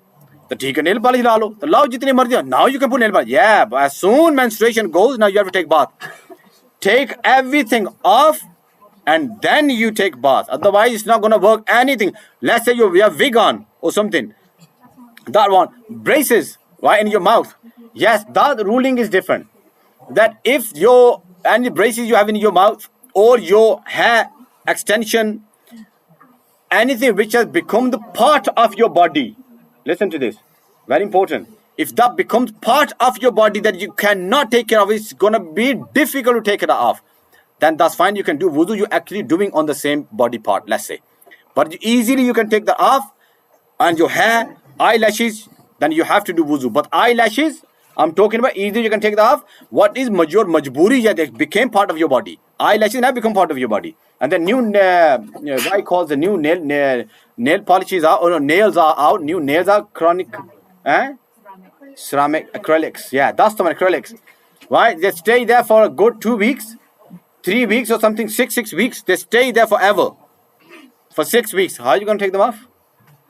तो ठीक है nail polish ला लो, तो लाओ जितनी मर्जी. Now you can put nail polish. Yeah, but as soon menstruation goes, now you have to take bath. Take everything off and then you take bath. Otherwise it's not gonna work anything. Let's say you have wig on or something. That one, braces, right, in your mouth. Yes, that ruling is different. That if your any braces you have in your mouth or your hair extension, anything which has become the part of your body, listen to this, very important. If that becomes part of your body that you cannot take care of, it's gonna be difficult to take it off, then that's fine. You can do wudu. You're actually doing on the same body part, let's say. But easily you can take that off, and your hair, eyelashes, then you have to do wudu. But eyelashes, I'm talking about easily you can take that off. What is major majburi? Yeah, they became part of your body. Eyelashes have become part of your body. And then new, what I call the new nail polishes are, or nails are out. New nails are chronic, ceramic acrylics. Yeah, that's the one, acrylics. Right? They stay there for a good 2 weeks, 3 weeks or something, six weeks. They stay there forever. For 6 weeks. How are you going to take them off?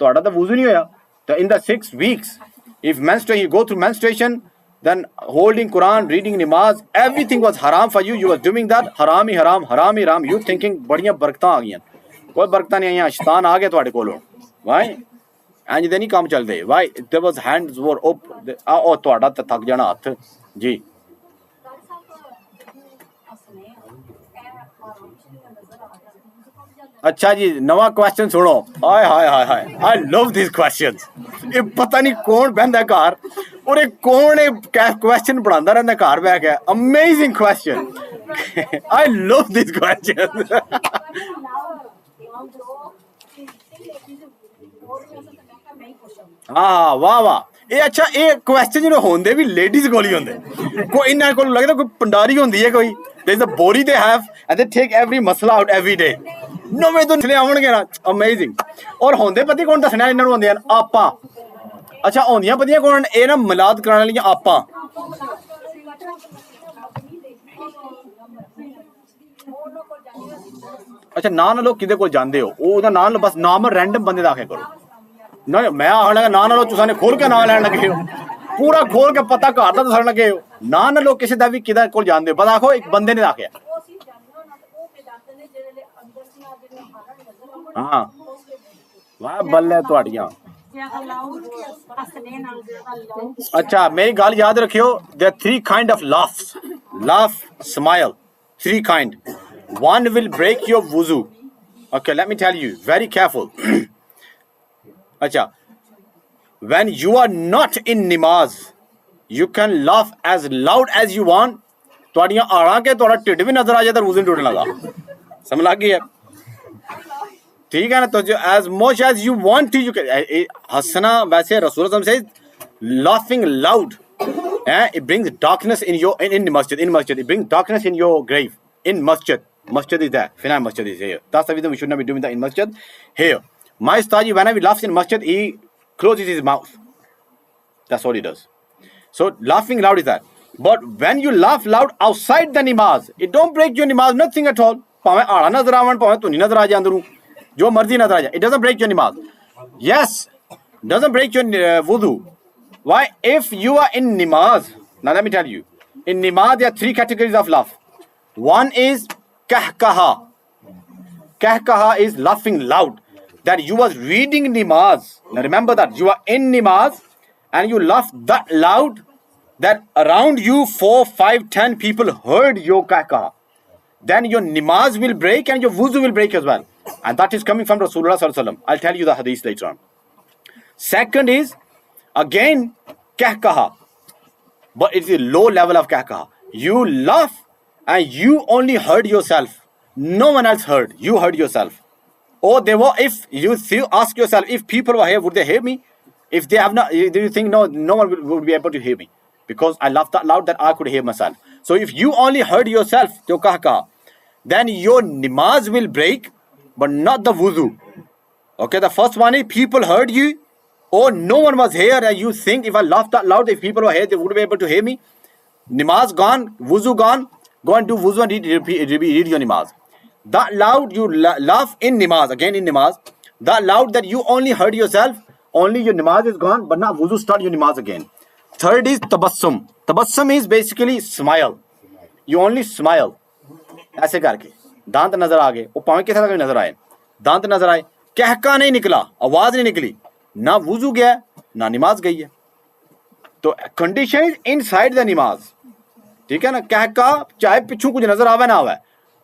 So in the 6 weeks, if you go through menstruation, then holding Quran, reading namaz, everything was haram for you. You were doing that. Harami haram, harami haram. You thinking, badiyan barakatan aa gayan. Koi barakatan nahi aayan. Shaitan aa gaya tuhade kolo. Why? And then he काम चलते. Why? There was hands were up. Oh, तुहाडा तो थक जाना हाथ. जी. अच्छा जी, नवा question सुनो. हाय हाय हाय हाय. I love these questions. ये पता नहीं कौन बंदा है घर और ये कौन है क्वेश्चन पढ़ाता रहता है घर बैठ के. Amazing question. I love these questions. हाँ वाह वाह. ये अच्छा ये क्वेश्चन जो होंगे भी लेडीज को ही होंगे. कोई इन्ना को लगता कोई पंडारी होंदी है कोई. There is a body they have and they take every muscle out every day. No way तो निकले आवणगे ना. Amazing. और होंदे पति कौन दसना इन्हां नूं होंदे हैं आपां. अच्छा होंदियां पतियां कौन ये ना मिलाद कराने वालियां आपां. अच्छा ना लो किदे कोल जांदे हो ओदा नाम लो बस नाम रैंडम बंदे दा आखे करो. ना मैं आखण लगा ना लो तुसां ने खोल के नाम लैण लगे हो. पूरा खोल के पता घर दा दसण लगे हो. ना लो किसी दा भी किदे कोल जांदे हो. बस आखो एक बंदे ने आखिया. हाँ वाह बल्ले तुहाड़ियां. अच्छा मेरी गल याद रखियो. There are 3 kind of laughs. Laugh, smile. 3 kind. One will break your wuzu. Okay, let me tell you. Very careful. अच्छा, when you are not in namaz, you can laugh as loud as you want. तुहाड़ियां आड़ा के तुहाड़ा ढिड भी नजर आ जाए तो वुज़ू टूटने लगा. समझ लग गई है? ठीक है ना. तो जो as much as you want to, you can हंसना. वैसे रसूल says laughing loud, it brings darkness in your in masjid. In masjid, it brings darkness in your grave. In masjid, masjid is there. Final masjid is here. That's the reason we should not be doing that in masjid. Here, my Ustadi, whenever he laughs in masjid, he closes his mouth. That's all he does. So laughing loud is that. But when you laugh loud outside the namaz, it don't break your namaz, nothing at all. भावें आड़ा नजर आवन, भावें तू नहीं नजर आ जाए अंदरों, जो मर्जी नजर आ जाए. It doesn't break your namaz. Yes, doesn't break your wudu. Why? If you are in namaz, now let me tell you, in namaz there are 3 categories of laugh. One is kahkaha. Kahkaha is laughing loud. That you was reading namaz. Now remember that you are in namaz and you laugh that loud that around you 4, 5, 10 people heard your kahkaha. Then your namaz will break and your wuzu will break as well. And that is coming from Rasulullah sallallahu alaihi wasallam. I'll tell you the hadith later on. Second is again kahkaha, but it's a low level of kahkaha. You laugh and you only heard yourself. No one else heard. You heard yourself. Or they were, if you ask yourself, if people were here, would they hear me? If they have not, do you think no one would be able to hear me? Because I laughed that loud that I could hear myself. So if you only heard yourself, your kahkaha, then your namaz will break, but not the wudu. Okay, the first one is people heard you, or no one was here, and you think if I laughed that loud, if people were here, they would be able to hear me. Namaz gone, wuzu gone, Go and do wuzu and read your namaz. That loud you laugh in namaz, again in namaz. That loud that you only heard yourself, only your namaz is gone, but now wuzu start your namaz again. Third is tabassum. Tabassum is basically smile. You only smile. ऐसे करके दांत नजर आ गए, वो पाँव के साथ नजर आए, दांत नजर आए, कहका नहीं निकला, आवाज नहीं निकली, ना वुजू गया ना नमाज गई है. तो कंडीशन इज इनसाइड द नमाज. ठीक है ना. कहका चाहे पिछू कुछ नजर आवे ना आवे,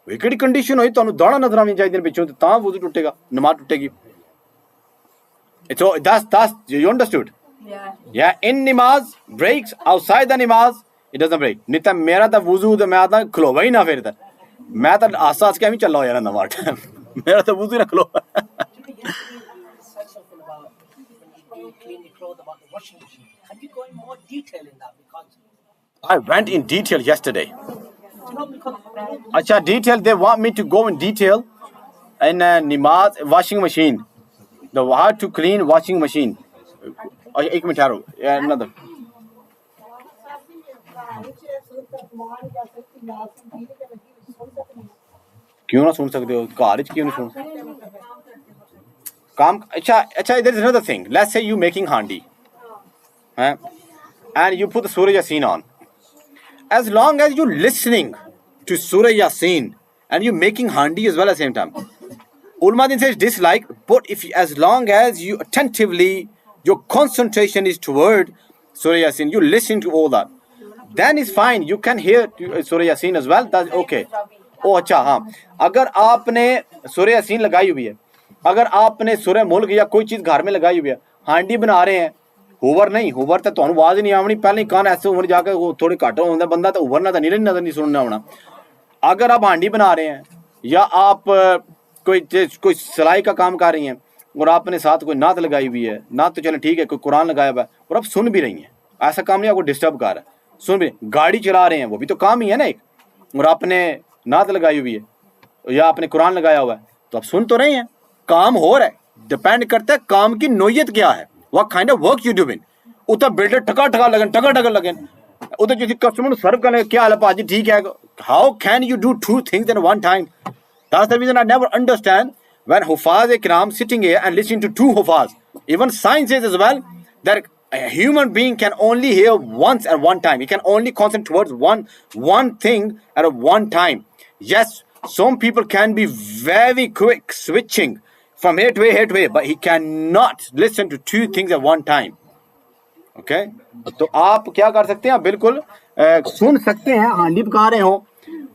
विकेट कंडीशन हुई तो दाड़ा नजर आनी चाहिए पिछू, तो वुजू टूटेगा, नमाज टूटेगी. So that's you understood? Yeah. In namaz breaks, outside the namaz it doesn't break. नहीं तो मेरा तो वुजू तो मैं आता खलोवा ही ना फिर तो मैं तो आस के भी चल रहा यार नमाज टाइम मेरा तो वुजू ना खलो. Said something about when you clean your clothes about the washing machine. Can you go in more detail in that? Because I went in detail yesterday. you know, because अच्छा detail, they want me to go in detail in namaz washing machine, the how to clean washing machine. एक minute ठहरो, another. क्यों ना सुन सकते हो, घर क्यों नहीं सुन काम. अच्छा there is another thing. Let's say you making handi, and you put the Surah Yasin on. As long as you listening to Surah Yasin and you making handi as well at the same time, ulama din says dislike, but if as long as you attentively, your concentration is toward Surah Yasin, you listen to all that, then it's fine. You can hear Surah Yasin as well. That's okay. ओ अच्छा हाँ, अगर आपने सूरह यासीन लगाई हुई है, अगर आपने सूरह मुल्क या कोई चीज़ घर में लगाई हुई है, हांडी बना रहे हैं, हुवर नहीं, हुवर तो तुहानू आवाज़ नहीं आवनी, पहले कान ऐसे उमर जाकर वो थोड़े घट होंगे, बंदा तो उभरना तो नहीं सुनना होना. अगर आप हांडी बना रहे हैं या आप कोई सिलाई का काम कर रही हैं और आपने साथ कोई नात लगाई हुई है, नात तो चले ठीक है, कोई कुरान लगाया हुआ है और आप सुन भी रही हैं, ऐसा काम नहीं आपको डिस्टर्ब कर रहा है, सुन भी, गाड़ी चला रहे हैं वो भी तो काम ही है ना एक, और आपने नात लगाई हुई है या आपने कुरान लगाया हुआ है, तो आप सुन तो रहे हैं, काम हो रहा है. डिपेंड करता है काम की नोयत क्या है, what kind of work you doing. उधर बिल्डर टका लगन उधर किसी कस्टमर सर्व करने क्या हाल है भाजी ठीक है. How can you do two things in one time? That's the reason I never understand when हुफाज किराम sitting here and listening to two हुफाज. Even science is as well that a human being can only hear once at one time. He can only concentrate towards one thing at a one time. Yes, some people can be very quick switching from here to here, but he cannot listen to two things at one time. Okay? तो आप क्या कर सकते हैं, आप बिल्कुल सुन सकते हैं. हांडी पका रहे हो,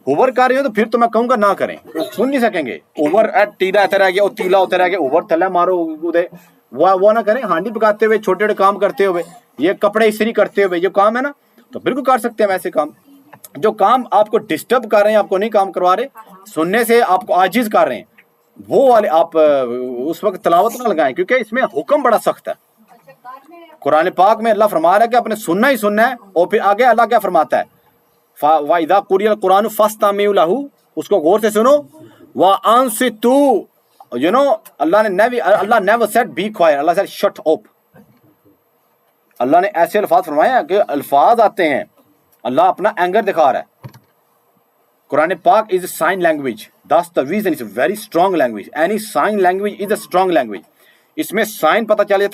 ओवर कर रहे हो, तो फिर तो मैं कहूँगा ना करें, सुन नहीं सकेंगे. ओवर टीला ऐसा रह गया और तीला होता रह गया, ओवर थल्ला मारो उधर, वो ना करें. हांडी पकाते हुए, छोटे छोटे काम करते हुए, ये कपड़े इस्त्री करते हुए जो काम है ना, तो बिल्कुल कर सकते हैं वैसे काम. जो काम आपको डिस्टर्ब कर रहे हैं, आपको नहीं काम करवा रहे, सुनने से आपको आजिज कर रहे हैं, वो वाले आप उस वक्त तलावत ना लगाएं, क्योंकि इसमें हुक्म बड़ा सख्त है. कुरान पाक में अल्लाह फरमा रहा है कि आपने सुनना ही सुनना है, और फिर आगे अल्लाह क्या फरमाता है, वाइदा कुरियल कुरान फस्तमिउ लहू, उसको गौर से सुनो, व अंसितू. You know Allah never said be quiet, Allah said shut up. Allah ने ऐसे अल्फाज फरमाया कि अल्फाज आते हैं, अल्लाह अपना एंगर दिखा रहा है. कुरान पाक is a sign language, that's the reason it's a very strong language. Any sign language is a strong language. इसमें साइन पता चल जाता है,